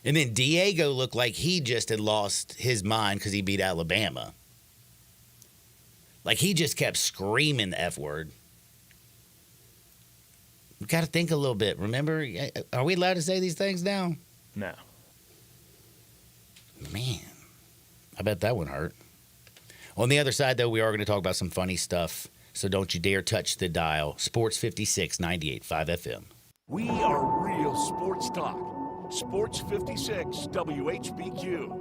And then Diego looked like he just had lost his mind because he beat Alabama. Like, he just kept screaming the F word. You got to think a little bit. Remember, are we allowed to say these things now? No. Man, I bet that one hurt. On the other side, though, we are going to talk about some funny stuff. So don't you dare touch the dial. Sports 56, 98.5 FM. We are real sports talk. Sports 56 WHBQ.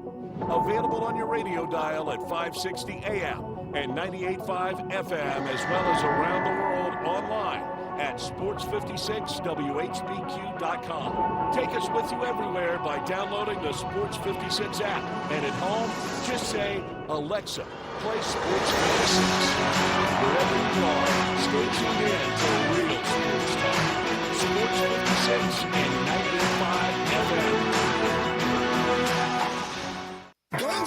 Available on your radio dial at 560 AM and 98.5 FM, as well as around the world online at sports56whbq.com. Take us with you everywhere by downloading the Sports 56 app. And at home, just say, Alexa, play Sports 56. Wherever you are, stay tuned in to real sports talk. Sports 56 and 98.5 FM.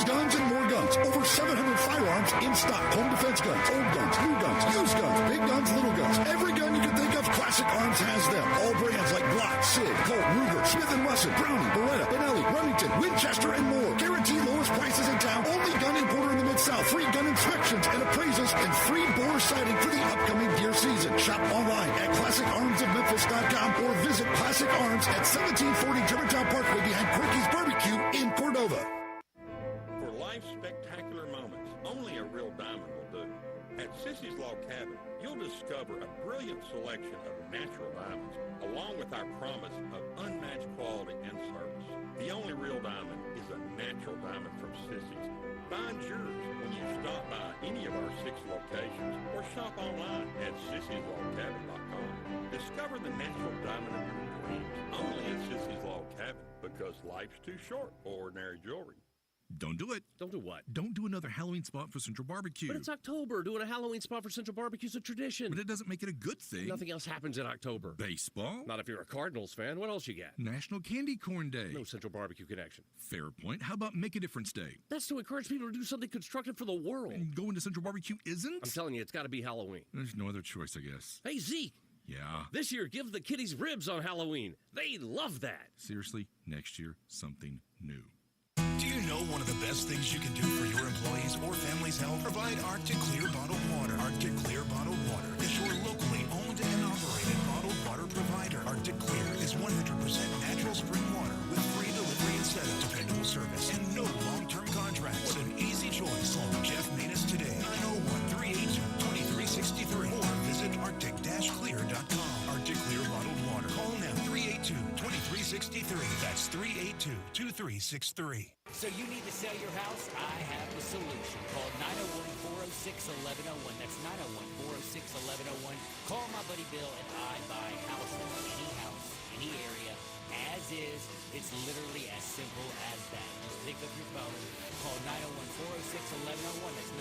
Guns, and more guns. Over 700 firearms in stock. Home defense guns, old guns, new guns, used guns, big guns, little guns. Every gun you can think of, Classic Arms has them. All brands like Glock, SIG, Colt, Ruger, Smith & Wesson, Browning, Beretta, Benelli, Remington, Winchester, and more. Guaranteed lowest prices in town. Only gun importer in the Mid-South. Free gun inspections and appraisals and free bore sighting for the upcoming deer season. Shop online at ClassicArmsOfMemphis.com or visit Classic Arms at 1740 Germantown Parkway behind Quirky's Barbecue in Cordova. For life's spectacular moments, only a real diamond will do. At Sissy's Log Cabin, you'll discover a brilliant selection of natural diamonds, along with our promise of unmatched quality and service. The only real diamond is a natural diamond from Sissy's. Find yours when you stop by any of our 6 locations or shop online at sissyslogcabin.com. Discover the natural diamond of your dreams only at Sissy's Log Cabin, because life's too short for ordinary jewelry. Don't do it. Don't do what? Don't do another Halloween spot for Central Barbecue. But it's October. Doing a Halloween spot for Central Barbecue's a tradition. But it doesn't make it a good thing. Nothing else happens in October. Baseball? Not if you're a Cardinals fan. What else you got? National Candy Corn Day. No Central Barbecue connection. Fair point. How about Make a Difference Day? That's to encourage people to do something constructive for the world. And going to Central Barbecue isn't? I'm telling you, it's got to be Halloween. There's no other choice, I guess. Hey, Zeke. Yeah? This year, give the kiddies ribs on Halloween. They love that. Seriously, next year, something new. Do you know one of the best things you can do for your employees or family's health? Provide Arctic Clear bottled water. Arctic Clear bottled water is your locally owned and operated bottled water provider. Arctic Clear is 100% natural spring water with free delivery and setup, dependable service, and no long-term contracts. What an easy choice. Call Jeff Manus today, 901-382-2363, or visit arctic-clear.com. Arctic Clear bottled water. Call now, 382-2363. That's 382-2363. So you need to sell your house? I have the solution. Call 901-406-1101. That's 901-406-1101. Call my buddy Bill and I buy houses. Any house, any area, as is. It's literally as simple as that. Just pick up your phone. Call 901-406-1101. That's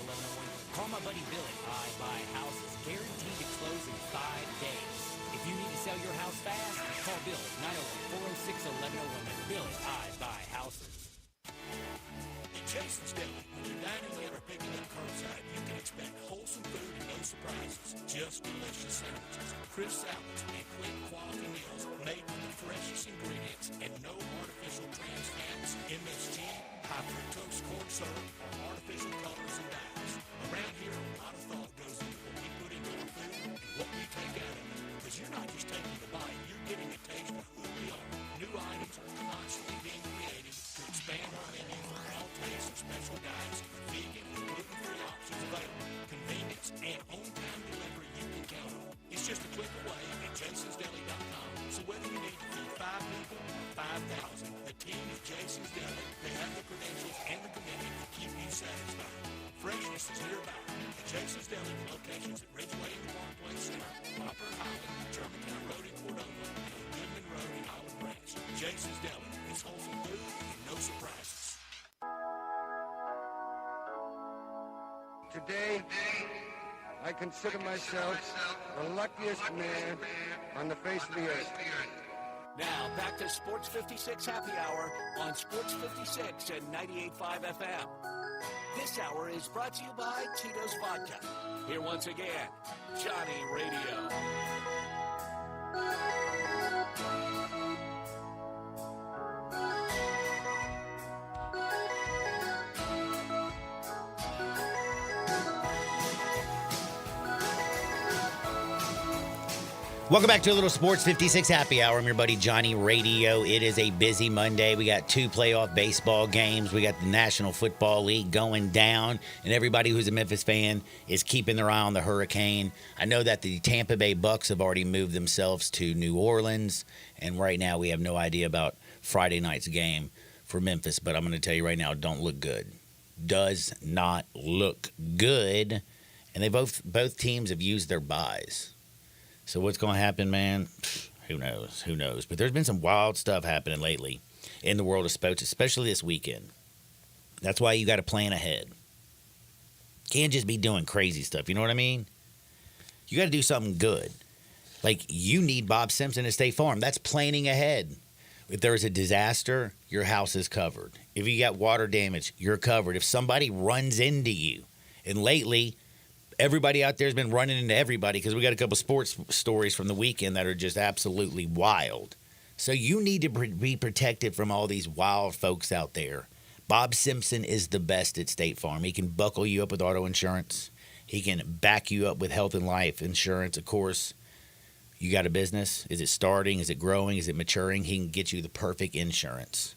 901-406-1101. Call my buddy Bill and I buy houses. Guaranteed to close in 5 days. If you need to sell your house fast, call Bill at 901-406-1101. That's Bill at I Buy Houses. At Jason's Deli, when you're dining in or picking up curbside, you can expect wholesome food and no surprises. Just delicious sandwiches, crisp salads, and quick quality meals made with the freshest ingredients and no artificial trans fats, MSG, high fructose corn syrup, or artificial colors and dyes. Around here, a lot of thought goes into what we put into our food and what we take out of it. Because you're not just taking a bite, you're getting a taste of who we are. New items are constantly being created to expand our menu for all tastes and special guides, vegan and gluten-free options available, convenience, and on-time delivery you can count on. It's just a click away at jasonsdeli.com. So whether you need to feed 5 people or 5,000, the team at Jason's Deli, they have the credentials and the commitment to keep you satisfied. Freshness is nearby. Jason's Deli with locations at Ridgeway and Parkway Center, Poplar Highland, Germantown Road in Cordova, and Goodman Road in Highland Ranch. Jason's Deli. It's wholesome food and no surprises. Today, I consider myself the luckiest man on the face of the earth. Now, back to Sports 56 Happy Hour on Sports 56 and 98.5 FM. This hour is brought to you by Tito's Vodka. Here once again, Johnny Radio. Welcome back to a little Sports 56 Happy Hour. I'm your buddy Johnny Radio. It is a busy Monday. We got 2 playoff baseball games. We got the National Football League going down, and everybody who's a Memphis fan is keeping their eye on the hurricane. I know that the Tampa Bay Bucks have already moved themselves to New Orleans, and right now we have no idea about Friday night's game for Memphis, but I'm going to tell you right now, it don't look good. Does not look good, and they both teams have used their buys. So what's going to happen, man? Who knows? Who knows? But there's been some wild stuff happening lately in the world of sports, especially this weekend. That's why you got to plan ahead. Can't just be doing crazy stuff. You know what I mean? You got to do something good. Like, you need Bob Simpson to State Farm. That's planning ahead. If there's a disaster, your house is covered. If you got water damage, you're covered. If somebody runs into you, and lately, everybody out there has been running into everybody because we got a couple sports stories from the weekend that are just absolutely wild. So you need to be protected from all these wild folks out there. Bob Simpson is the best at State Farm. He can buckle you up with auto insurance. He can back you up with health and life insurance. Of course, you got a business. Is it starting? Is it growing? Is it maturing? He can get you the perfect insurance.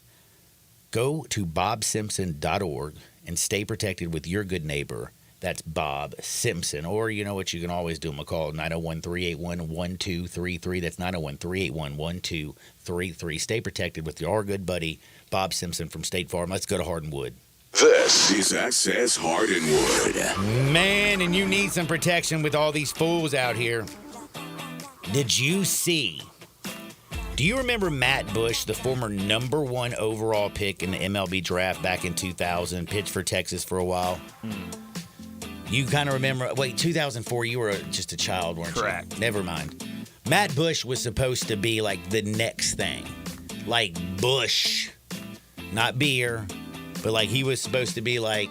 Go to bobsimpson.org and stay protected with your good neighbor. That's Bob Simpson. Or you know what, you can always do him a call, 901-381-1233. That's 901-381-1233. Stay protected with our good buddy, Bob Simpson from State Farm. Let's go to Hardinwood. This is Access Hardinwood. Man, and you need some protection with all these fools out here. Did you see? Do you remember Matt Bush, the former number 1 overall pick in the MLB draft back in 2000, pitched for Texas for a while? You kind of remember, 2004, you were just a child, weren't you? Correct. Never mind. Matt Bush was supposed to be like the next thing. Like Bush. Not beer, but like he was supposed to be like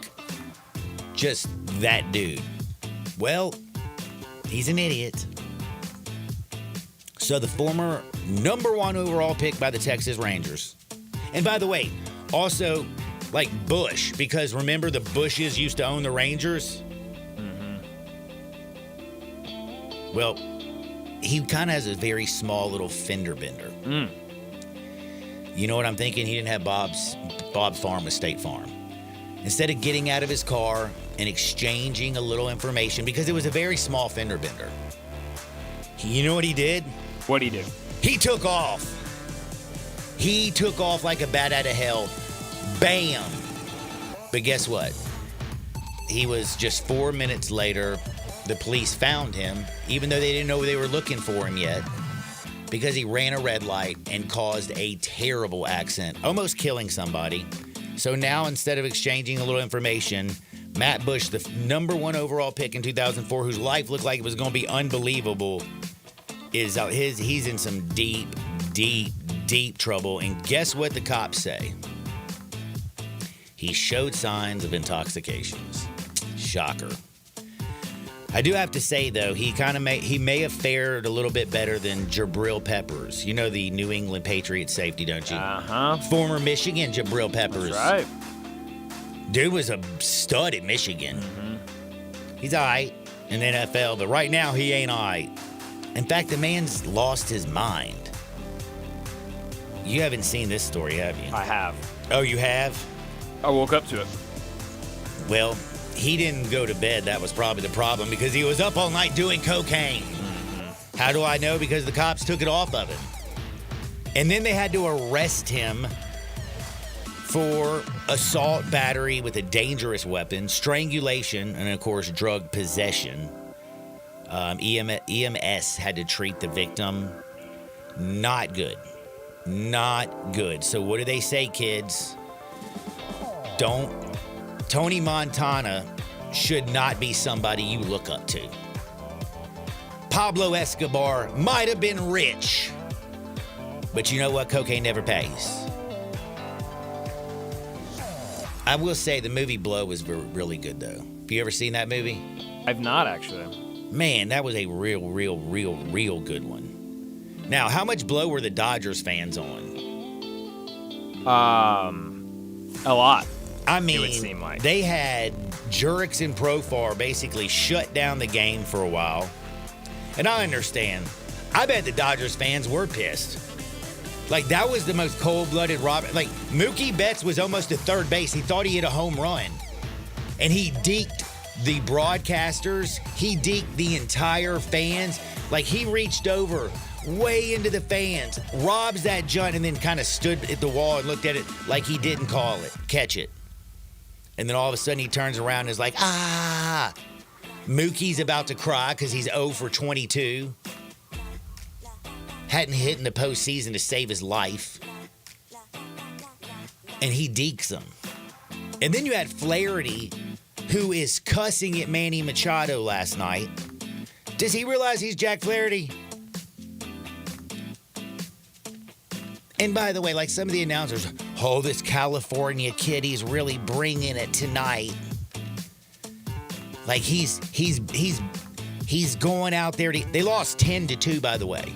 just that dude. Well, he's an idiot. So the former number 1 overall pick by the Texas Rangers. And by the way, also like Bush, because remember the Bushes used to own the Rangers? Well, he kind of has a very small little fender bender. You know what I'm thinking? He didn't have Bob's farm with State Farm. Instead of getting out of his car and exchanging a little information, because it was a very small fender bender, you know what he did? What'd he do? He took off. He took off like a bat out of hell. Bam! But guess what? He was just 4 minutes later. The police found him, even though they didn't know they were looking for him yet, because he ran a red light and caused a terrible accident, almost killing somebody. So now, instead of exchanging a little information, Matt Bush, the number 1 overall pick in 2004, whose life looked like it was going to be unbelievable, he's in some deep, deep, deep trouble. And guess what the cops say? He showed signs of intoxications. Shocker. I do have to say, though, he may have fared a little bit better than Jabril Peppers. You know the New England Patriots safety, don't you? Uh-huh. Former Michigan Jabril Peppers. That's right. Dude was a stud at Michigan. He's all right in the NFL, but right now he ain't all right. In fact, the man's lost his mind. You haven't seen this story, have you? I have. Oh, you have? I woke up to it. Well, he didn't go to bed. That was probably the problem, because he was up all night doing cocaine. How do I know? Because the cops took it off of him. And then they had to arrest him for assault, battery with a dangerous weapon, strangulation, and, of course, drug possession. EMS had to treat the victim. Not good. Not good. So what do they say, kids? Tony Montana should not be somebody you look up to. Pablo Escobar might have been rich, but you know what? Cocaine never pays. I will say the movie Blow was really good, though. Have you ever seen that movie? I've not, actually. Man, that was a real good one. Now, how much blow were the Dodgers fans on? A lot. I mean, it would seem like. They had Jurickson and Profar basically shut down the game for a while. And I understand. I bet the Dodgers fans were pissed. Like, that was the most cold-blooded Robin. Like, Mookie Betts was almost at third base. He thought he hit a home run. And he deked the broadcasters. He deked the entire fans. Like, he reached over way into the fans, robs that junt, and then kind of stood at the wall and looked at it like he didn't catch it. And then all of a sudden he turns around and is like, ah. Mookie's about to cry because he's 0 for 22. Hadn't hit in the postseason to save his life. And he dekes them. And then you had Flaherty, who is cussing at Manny Machado last night. Does he realize he's Jack Flaherty? And by the way, like some of the announcers, oh, this California kid, he's really bringing it tonight. Like he's going out there. They lost 10-2, by the way.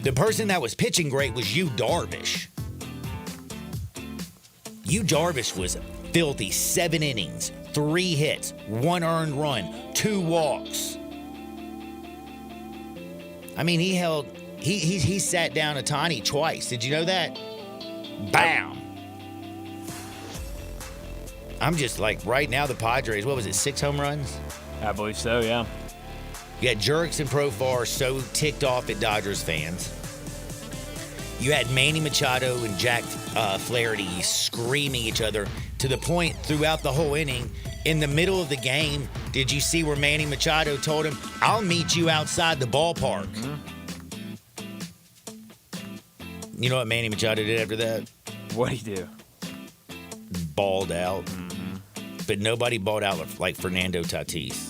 The person that was pitching great was Yu Darvish. Yu Darvish was filthy. 7 innings, 3 hits, 1 earned run, 2 walks. I mean, he sat down Ohtani twice. Did you know that? Bam. I'm just like, right now, the Padres, what was it, 6 home runs? I believe so, yeah. You had Jurickson and Profar so ticked off at Dodgers fans. You had Manny Machado and Jack Flaherty screaming each other to the point throughout the whole inning. In the middle of the game, did you see where Manny Machado told him, I'll meet you outside the ballpark? Mm-hmm. You know what Manny Machado did after that? What'd he do? Balled out. Mm-hmm. But nobody balled out like Fernando Tatis.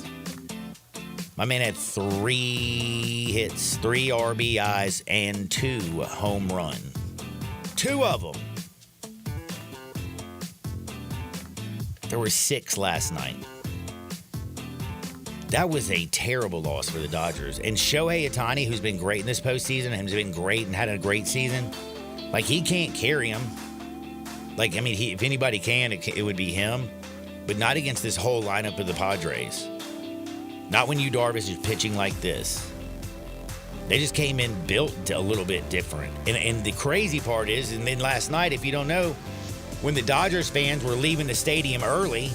My man had 3 hits, 3 RBIs, and 2 home runs. 2 of them. There were 6 last night. That was a terrible loss for the Dodgers. And Shohei Ohtani, who's been great in this postseason, and has been great and had a great season, like, he can't carry him. Like, I mean, if anybody can, it would be him. But not against this whole lineup of the Padres. Not when Yu Darvish is pitching like this. They just came in built a little bit different. And the crazy part is, and then last night, if you don't know, when the Dodgers fans were leaving the stadium early,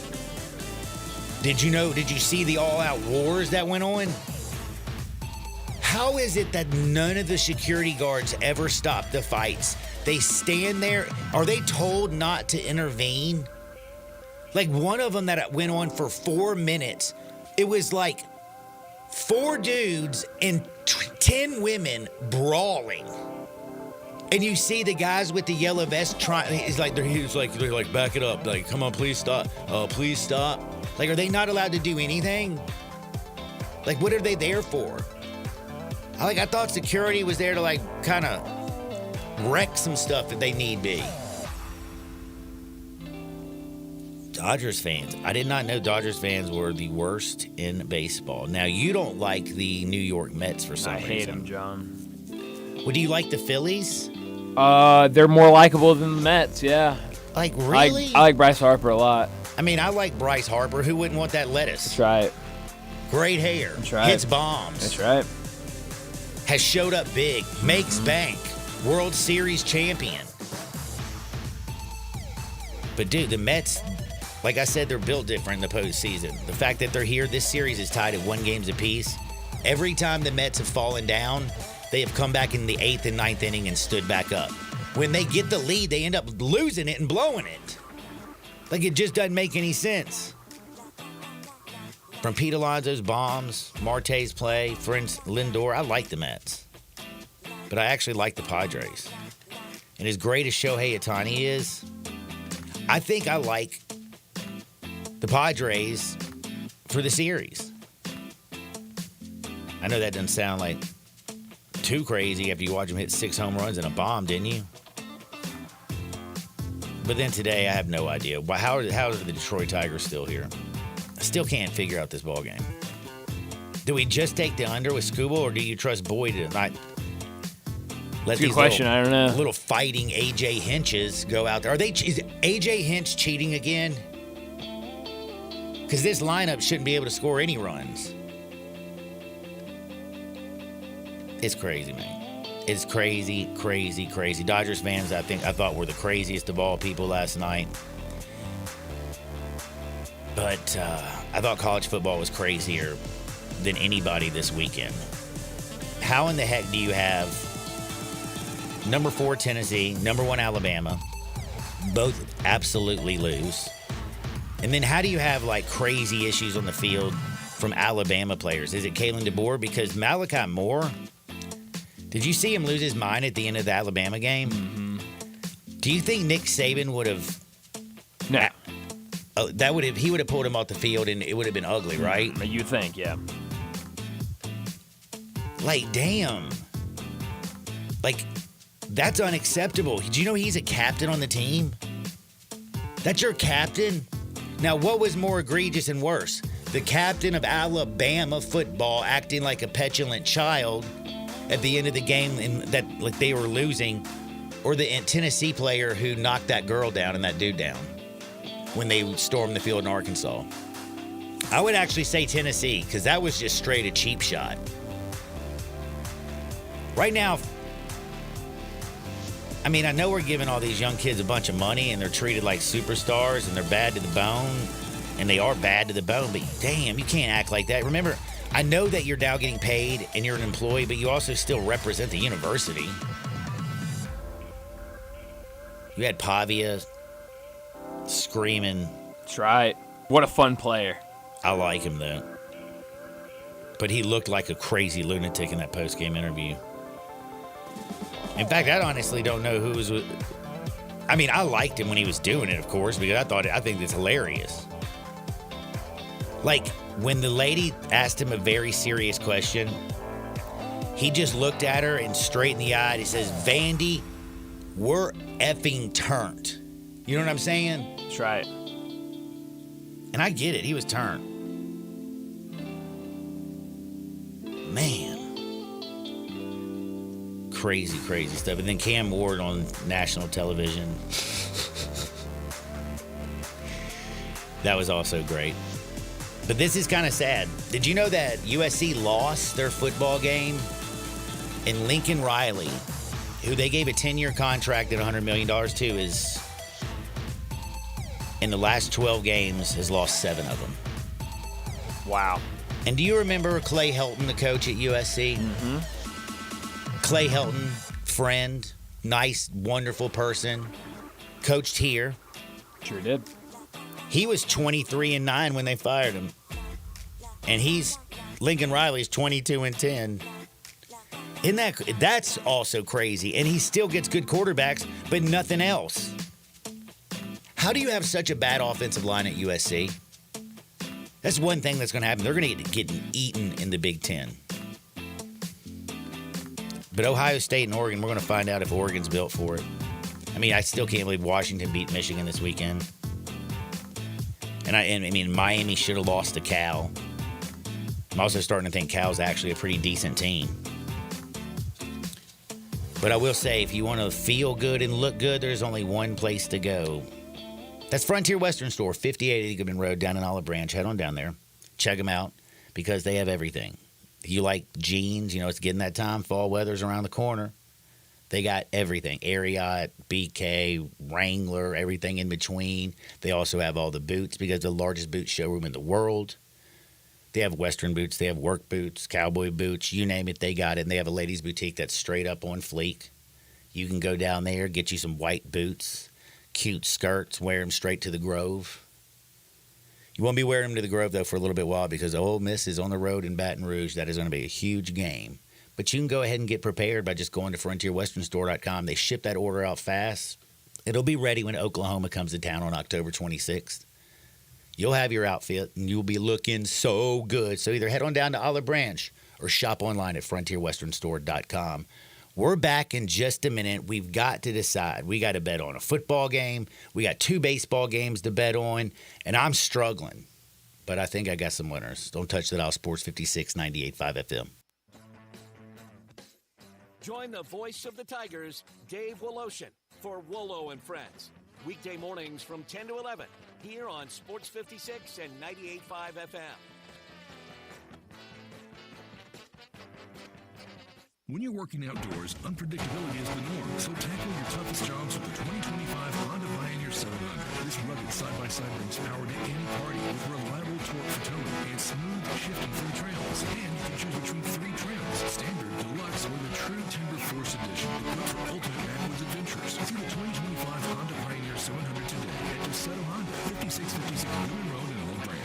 did you see the all-out wars that went on? How is it that none of the security guards ever stop the fights? They stand there. Are they told not to intervene? Like, one of them that went on for 4 minutes, it was like 4 dudes and 10 women brawling. And you see the guys with the yellow vest trying. He's like, they're like, back it up. Like, come on, please stop. Please stop. Like, are they not allowed to do anything? Like, what are they there for? I thought security was there to, like, kind of wreck some stuff if they need be. Dodgers fans. I did not know Dodgers fans were the worst in baseball. Now, you don't like the New York Mets for some reason. I hate them, John. Well, do you like the Phillies? They're more likable than the Mets, yeah. Like, really? I like Bryce Harper a lot. I mean, I like Bryce Harper. Who wouldn't want that lettuce? That's right. Great hair. That's right. Hits bombs. That's right. Has showed up big. Makes bank. World Series champion. But, dude, the Mets, like I said, they're built different in the postseason. The fact that they're here, this series is tied at 1 game apiece. Every time the Mets have fallen down, they have come back in the 8th and 9th inning and stood back up. when they get the lead, they end up losing it and blowing it. Like, it just doesn't make any sense. From Pete Alonso's bombs, Marte's play, Friends Lindor, I like the Mets. But I actually like the Padres. And as great as Shohei Ohtani is, I think I like the Padres for the series. I know that doesn't sound like too crazy after you watch him hit 6 home runs and a bomb, didn't you? But then today, I have no idea. How are the Detroit Tigers still here? I still can't figure out this ball game. Do we just take the under with Skubal, or do you trust Boyd to not let these question. I don't know. Little fighting AJ Hinches go out there? Is AJ Hinch cheating again? Because this lineup shouldn't be able to score any runs. It's crazy, man. It's crazy, crazy, crazy. Dodgers fans, I thought were the craziest of all people last night. But I thought college football was crazier than anybody this weekend. How in the heck do you have number 4 Tennessee, number 1 Alabama, both absolutely lose? And then how do you have, like, crazy issues on the field from Alabama players? Is it Kalen DeBoer? Because Malachi Moore, did you see him lose his mind at the end of the Alabama game? Mm-hmm. Do you think Nick Saban would have... No. He would have pulled him off the field and it would have been ugly, right? You think, yeah. Like, damn. Like, that's unacceptable. Do you know he's a captain on the team? That's your captain? Now, what was more egregious and worse? The captain of Alabama football acting like a petulant child at the end of the game and that like they were losing, or the Tennessee player who knocked that girl down and that dude down when they stormed the field in Arkansas? I would actually say Tennessee, because that was just straight a cheap shot. Right now, I mean, I know we're giving all these young kids a bunch of money and they're treated like superstars and they're bad to the bone, and they are bad to the bone, but damn, you can't act like that. Remember, I know that you're now getting paid and you're an employee, but you also still represent the university. You had Pavia screaming. That's right. What a fun player. I like him, though. But he looked like a crazy lunatic in that post-game interview. In fact, I honestly don't know who was... I mean, I liked him when he was doing it, of course, because I think it's hilarious. Like, when the lady asked him a very serious question, he just looked at her and straight in the eye, and he says, Vandy, we're effing turned. You know what I'm saying? That's right. And I get it. He was turned. Man. Crazy, crazy stuff. And then Cam Ward on national television. That was also great. But this is kind of sad. Did you know that USC lost their football game? And Lincoln Riley, who they gave a 10-year contract at $100 million to, is in the last 12 games has lost 7 of them. Wow. And do you remember Clay Helton, the coach at USC? Mm-hmm. Clay Helton, friend, nice, wonderful person, coached here. Sure did. He was 23-9 when they fired him. And Lincoln Riley's 22-10. That's also crazy. And he still gets good quarterbacks, but nothing else. How do you have such a bad offensive line at USC? That's one thing that's going to happen. They're going to get eaten in the Big Ten. But Ohio State and Oregon, we're going to find out if Oregon's built for it. I mean, I still can't believe Washington beat Michigan this weekend. And I mean, Miami should have lost to Cal. I'm also starting to think Cal's actually a pretty decent team. But I will say, if you want to feel good and look good, there's only one place to go. That's Frontier Western Store, 5880 Goodman Road, down in Olive Branch. Head on down there. Check them out, because they have everything. If you like jeans, you know, it's getting that time. Fall weather's around the corner. They got everything. Ariat, BK, Wrangler, everything in between. They also have all the boots, because they're the largest boot showroom in the world. They have Western boots. They have work boots, cowboy boots. You name it, they got it. And they have a ladies' boutique that's straight up on fleek. You can go down there, get you some white boots, cute skirts, wear them straight to the Grove. You won't be wearing them to the Grove, though, for a little bit while because Ole Miss is on the road in Baton Rouge. That is going to be a huge game. But you can go ahead and get prepared by just going to FrontierWesternStore.com. They ship that order out fast. It'll be ready when Oklahoma comes to town on October 26th. You'll have your outfit, and you'll be looking so good. So either head on down to Olive Branch or shop online at FrontierWesternStore.com. We're back in just a minute. We've got to decide. We got to bet on a football game. We got 2 baseball games to bet on, and I'm struggling. But I think I got some winners. Don't touch that dial. Sports 56, 98.5 FM. Join the voice of the Tigers, Dave Woloshin, for Wolo and Friends. Weekday mornings from 10 to 11 here on Sports 56 and 98.5 FM. When you're working outdoors, unpredictability is the norm, so tackle your toughest jobs with the 2025 Honda Pioneer 700. This rugged side-by-side brings power to any party with reliable torque for towing and smooth shifting through trails. And you can choose between 3 trails, Standard, Deluxe, or the True Timber Force Edition, equipped for ultimate backwoods adventures. See the 2025 Honda Pioneer 700 today at DeSoto Honda, 5656 Newman Road in Old Branch.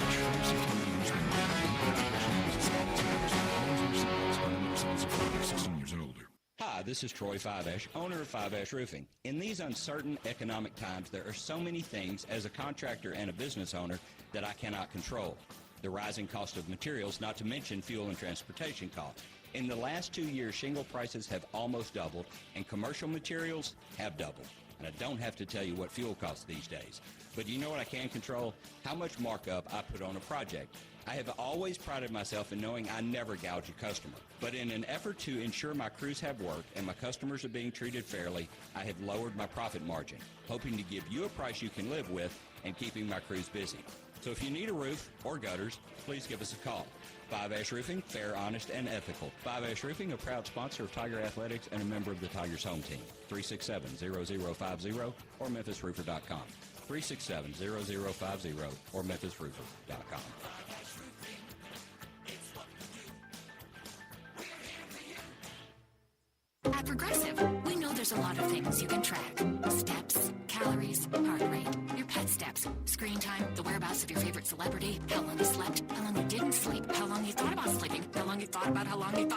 Hi, this is Troy Fiveash, owner of Fiveash Roofing. In these uncertain economic times, there are so many things as a contractor and a business owner that I cannot control. The rising cost of materials, not to mention fuel and transportation costs. In the last 2 years, shingle prices have almost doubled, and commercial materials have doubled. And I don't have to tell you what fuel costs these days. But you know what I can control? How much markup I put on a project. I have always prided myself in knowing I never gouge a customer. But in an effort to ensure my crews have work and my customers are being treated fairly, I have lowered my profit margin, hoping to give you a price you can live with and keeping my crews busy. So if you need a roof or gutters, please give us a call. Fiveash Roofing, fair, honest, and ethical. Fiveash Roofing, a proud sponsor of Tiger Athletics and a member of the Tigers home team. 367-0050 or MemphisRoofer.com. 367-0050 or MemphisRoofer.com. At Progressive, we know there's a lot of things you can track. Steps, calories, heart rate, your pet steps, screen time, the whereabouts of your favorite celebrity, how long you slept, how long you didn't sleep, how long you thought about sleeping, how long you thought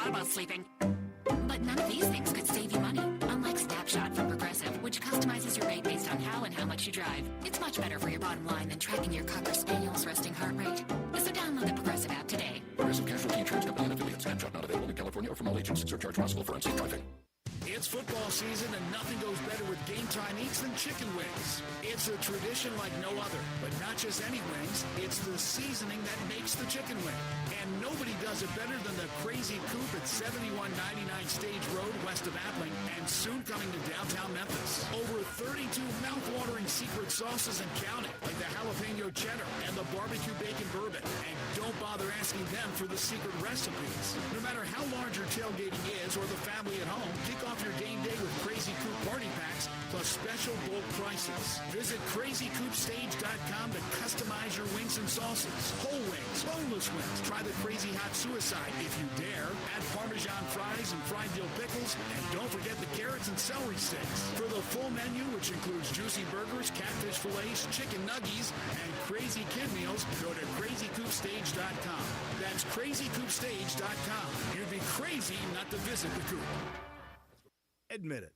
about sleeping. But none of these things could save you money, unlike Snapshot from Progressive, which customizes your rate based on how and how much you drive. It's much better for your bottom line than tracking your Cocker Spaniel's resting heart rate. So download the Progressive app today. Progressive Casualty Insurance Company and affiliates. Snapshot not available in California or from all agents. Surcharge possible for unsafe driving. It's football season, and nothing goes better with Game Time Eats than chicken wings. It's a tradition like no other, but not just any wings. It's the seasoning that makes the chicken wing. And nobody does it better than the Crazy Coop at 7199 Stage Road, west of Appling, and soon coming to downtown Memphis. Over 32 mouth-watering secret sauces and counting, like the jalapeno cheddar and the barbecue bacon bourbon. And don't bother asking them for the secret recipes. No matter how large your tailgating is or the family at home, kick off your game day with Crazy Coop party packs plus special bulk prices. Visit crazycoopstage.com to customize your wings and sauces. Whole wings, boneless wings. Try the Crazy Hot Suicide if you dare. Add Parmesan fries and fried dill pickles. And don't forget the carrots and celery sticks. For the full menu, which includes juicy burgers, catfish fillets, chicken nuggies, and crazy kid meals, go to crazycoopstage.com. That's crazycoopstage.com. You'd be crazy not to visit the Coop. Admit it.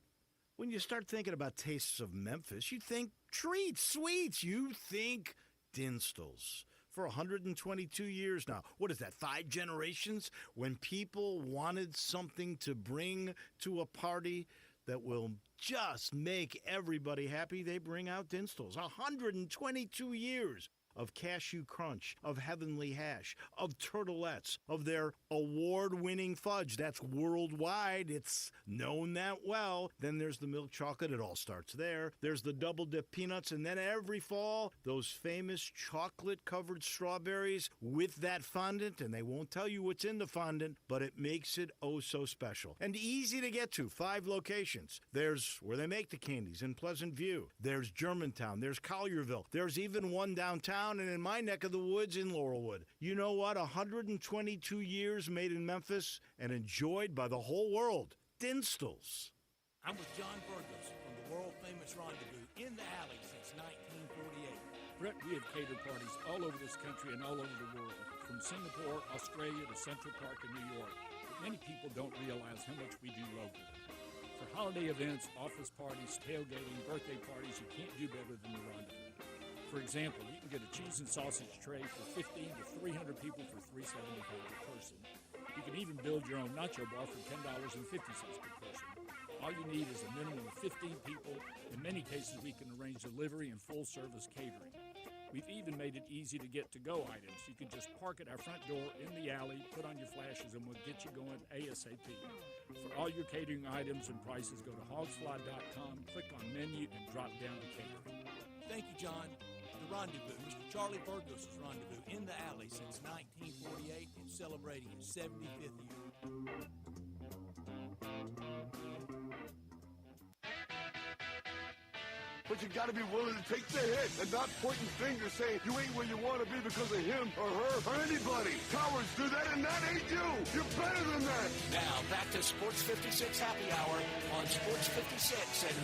When you start thinking about tastes of Memphis, you think treats, sweets. You think Dinstall's. For 122 years now. What is that, 5 generations? When people wanted something to bring to a party that will just make everybody happy, they bring out Dinstall's. 122 years of Cashew Crunch, of Heavenly Hash, of Turtlettes, of their award-winning fudge. That's worldwide. It's known that well. Then there's the milk chocolate. It all starts there. There's the double-dip peanuts. And then every fall, those famous chocolate-covered strawberries with that fondant. And they won't tell you what's in the fondant, but it makes it oh so special. And easy to get to. 5 locations. There's where they make the candies in Pleasant View. There's Germantown. There's Collierville. There's even one downtown and in my neck of the woods in Laurelwood. You know what? 122 years made in Memphis and enjoyed by the whole world. Dinstall's. I'm with John Burgos from the world-famous Rendezvous in the Alley since 1948. Brett, we have catered parties all over this country and all over the world, from Singapore, Australia to Central Park in New York. But many people don't realize how much we do locally. For holiday events, office parties, tailgating, birthday parties, you can't do better than the Rendezvous. For example, you can get a cheese and sausage tray for 15 to 300 people for $3.75 per person. You can even build your own nacho bar for $10.50 per person. All you need is a minimum of 15 people. In many cases, we can arrange delivery and full-service catering. We've even made it easy to get to-go items. You can just park at our front door in the alley, put on your flashes, and we'll get you going ASAP. For all your catering items and prices, go to hogsfly.com, click on menu, and drop down to catering. Thank you, John. The Rendezvous, Mr. Charlie Burgos' Rendezvous in the Alley since 1948 and celebrating its 75th year. But you gotta be willing to take the hit and not pointing fingers saying you ain't where you want to be because of him or her or anybody. Cowards do that and that ain't you. You're better than that. Now back to Sports 56 Happy Hour on Sports 56 and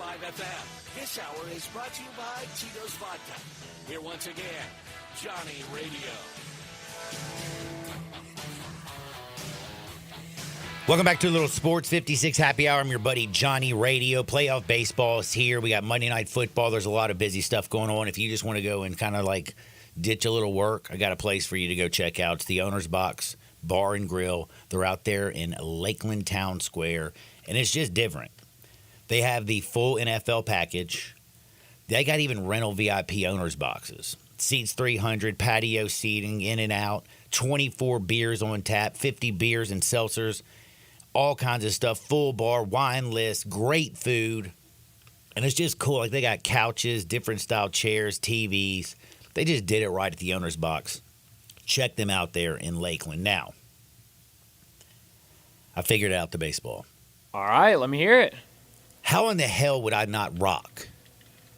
98.5 FM. This hour is brought to you by Tito's Vodka. Here once again, Johnny Radio. Welcome back to a little Sports 56 Happy Hour. I'm your buddy Johnny Radio. Playoff baseball is here. We got Monday Night Football. There's a lot of busy stuff going on. If you just want to go and kind of like ditch a little work, I got a place for you to go check out. It's the Owner's Box Bar and Grill. They're out there in Lakeland Town Square, and it's just different. They have the full NFL package. They got even rental VIP Owner's Boxes. Seats 300, patio seating, in and out, 24 beers on tap, 50 beers and seltzers. All kinds of stuff, full bar, wine list, great food. And it's just cool. Like they got couches, different style chairs, TVs. They just did it right at the Owner's Box. Check them out there in Lakeland. Now, I figured out the baseball. All right, let me hear it. How in the hell would I not rock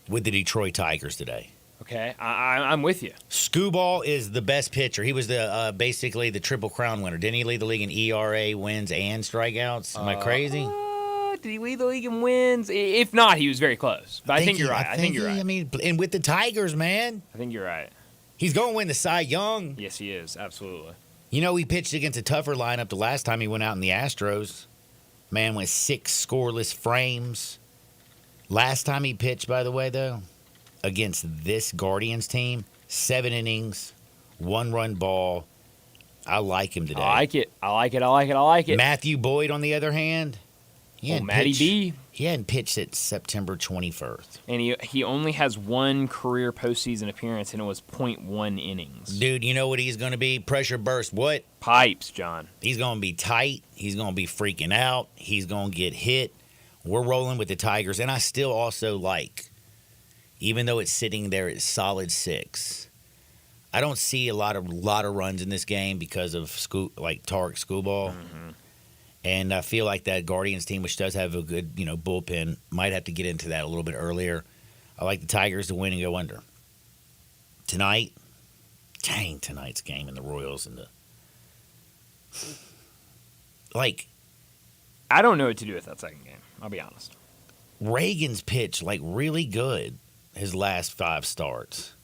with the Detroit Tigers today? Okay, I'm with you. Skubal is the best pitcher. He was the basically the Triple Crown winner. Didn't he lead the league in ERA, wins, and strikeouts? Am I crazy? Did he lead the league in wins? If not, he was very close. But I think you're right. I think you're right. I mean, and with the Tigers, man. I think you're right. He's going to win the Cy Young. Yes, he is. Absolutely. You know, he pitched against a tougher lineup the last time he went out in the Astros. Man went 6 scoreless frames. Last time he pitched, by the way, though, against this Guardians team, 7 innings, 1-run ball. I like him today. I like it. Matthew Boyd, on the other hand, Matty B. He hadn't pitched since September 21st. And he only has one career postseason appearance, and it was 0.1 innings. Dude, you know what he's going to be? Pressure burst. What? Pipes, John. He's going to be tight. He's going to be freaking out. He's going to get hit. We're rolling with the Tigers, and I still also like, even though it's sitting there at solid 6, I don't see a lot of runs in this game because of Tarek Skubal. Mm-hmm. And I feel like that Guardians team, which does have a good, bullpen, might have to get into that a little bit earlier. I like the Tigers to win and go under. Tonight's game and the Royals and I don't know what to do with that second game. I'll be honest. Reagan's pitched really good his last 5 starts.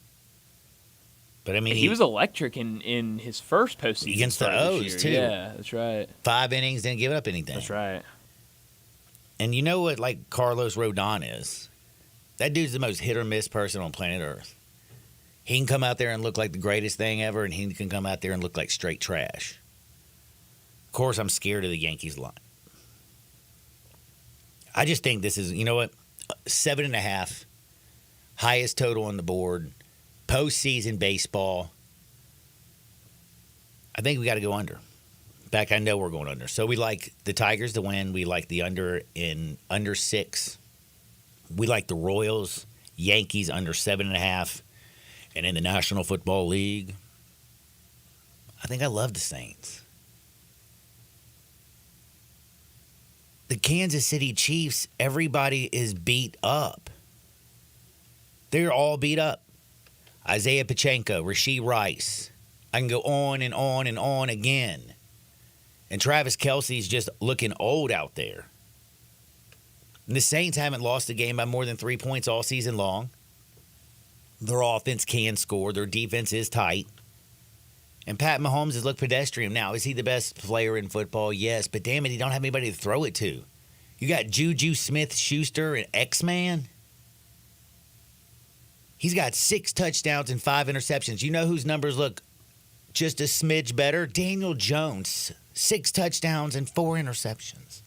But I mean, he was electric in his first postseason against the O's too. Yeah, that's right. 5 innings, didn't give up anything. That's right. And you know what, Carlos Rodon is? That dude's the most hit or miss person on planet Earth. He can come out there and look like the greatest thing ever, and he can come out there and look like straight trash. Of course, I'm scared of the Yankees line. I just think this is, 7.5, highest total on the board, postseason baseball. I think we got to go under. In fact, I know we're going under. So we like the Tigers to win. We like the under 6. We like the Royals, Yankees under 7.5. And in the National Football League, I think I love the Saints. The Kansas City Chiefs, everybody is beat up. They're all beat up. Isaiah Pacheco, Rashee Rice. I can go on and on and on again. And Travis Kelce's just looking old out there. And the Saints haven't lost a game by more than 3 points all season long. Their offense can score. Their defense is tight. And Pat Mahomes has looked pedestrian. Now, is he the best player in football? Yes, but damn it, he don't have anybody to throw it to. You got Juju Smith-Schuster and X-Man. He's got 6 touchdowns and 5 interceptions. You know whose numbers look just a smidge better? Daniel Jones, 6 touchdowns and 4 interceptions.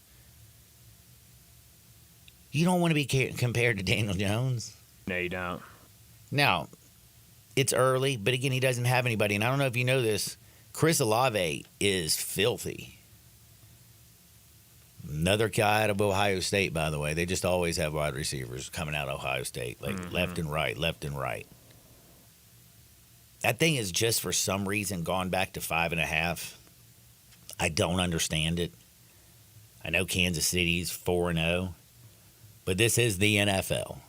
You don't want to be compared to Daniel Jones. No, you don't. Now, it's early, but again, he doesn't have anybody. And I don't know if you know this, Chris Olave is filthy. Another guy out of Ohio State, by the way. They just always have wide receivers coming out of Ohio State, like left and right, left and right. That thing has just for some reason gone back to 5.5. I don't understand it. I know Kansas City's 4-0, but this is the NFL.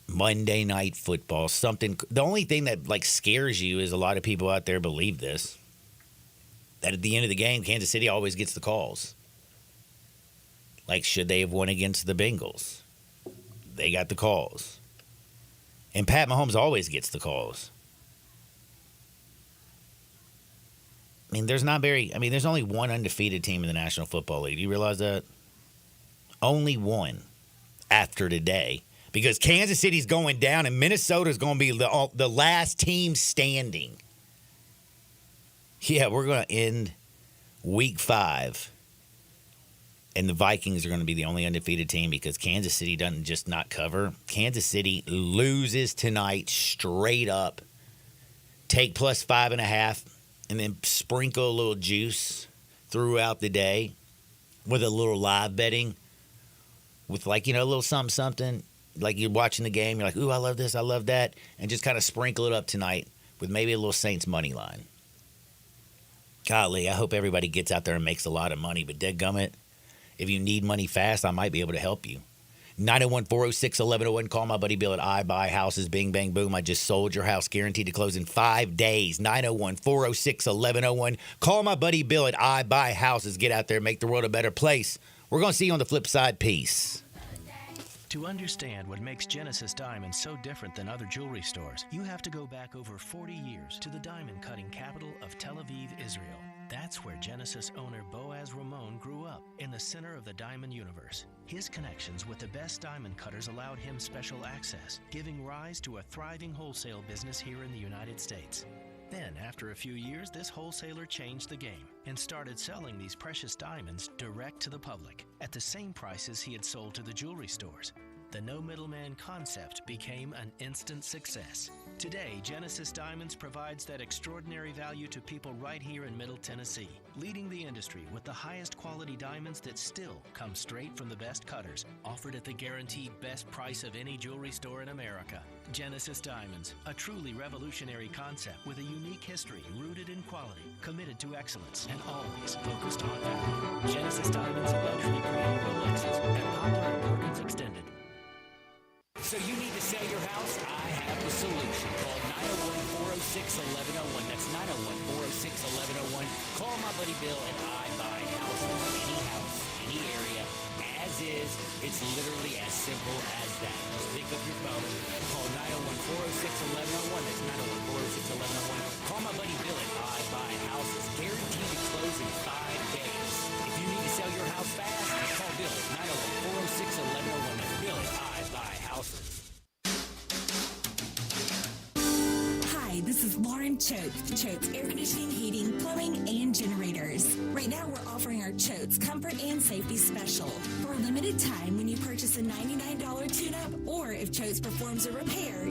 Monday Night Football, something. The only thing that scares you is a lot of people out there believe this, that at the end of the game, Kansas City always gets the calls. Like, should they have won against the Bengals? They got the calls. And Pat Mahomes always gets the calls. I mean, there's only one undefeated team in the National Football League. Do you realize that? Only one after today. Because Kansas City's going down and Minnesota's going to be the last team standing. Yeah, we're going to end week 5. And the Vikings are going to be the only undefeated team because Kansas City doesn't just not cover. Kansas City loses tonight straight up. Take plus 5.5 and then sprinkle a little juice throughout the day with a little live betting with a little something. Like you're watching the game, you're like, ooh, I love this, I love that. And just kind of sprinkle it up tonight with maybe a little Saints money line. Golly, I hope everybody gets out there and makes a lot of money. But dadgummit, if you need money fast, I might be able to help you. 901-406-1101. Call my buddy Bill at I Buy Houses. Bing, bang, boom. I just sold your house. Guaranteed to close in 5 days. 901-406-1101. Call my buddy Bill at I Buy Houses. Get out there and make the world a better place. We're going to see you on the flip side. Peace. To understand what makes Genesis Diamonds so different than other jewelry stores, you have to go back over 40 years to the diamond cutting capital of Tel Aviv, Israel. That's where Genesis owner Boaz Ramon grew up, in the center of the diamond universe. His connections with the best diamond cutters allowed him special access, giving rise to a thriving wholesale business here in the United States. Then, after a few years, this wholesaler changed the game and started selling these precious diamonds direct to the public at the same prices he had sold to the jewelry stores. The no middleman concept became an instant success. Today, Genesis Diamonds provides that extraordinary value to people right here in Middle Tennessee, leading the industry with the highest quality diamonds that still come straight from the best cutters, offered at the guaranteed best price of any jewelry store in America. Genesis Diamonds, a truly revolutionary concept with a unique history rooted in quality, committed to excellence, and always focused on value. Genesis Diamonds, luxury brand Rolexes, and Poplar and Perkins Extended. So you need to sell your house? I have the solution. Call 901-406-1101. That's 901-406-1101. Call my buddy Bill and I buy houses. Any house, any area, as is. It's literally as simple as that. Just pick up your phone. Call 901-406-1101. That's 901-406-1101. Call my buddy Bill and I buy houses. Guaranteed to close in 5 days. If you need to sell your house fast, call Bill at 901-406-1101. That's Bill at I buy houses. Hi, this is Lauren Choate, Choate's Air Conditioning, Heating, Plumbing, and Generators. Right now, we're offering our Choate's Comfort and Safety Special. For a limited time, when you purchase a $99 tune-up, or if Choate's performs a repair,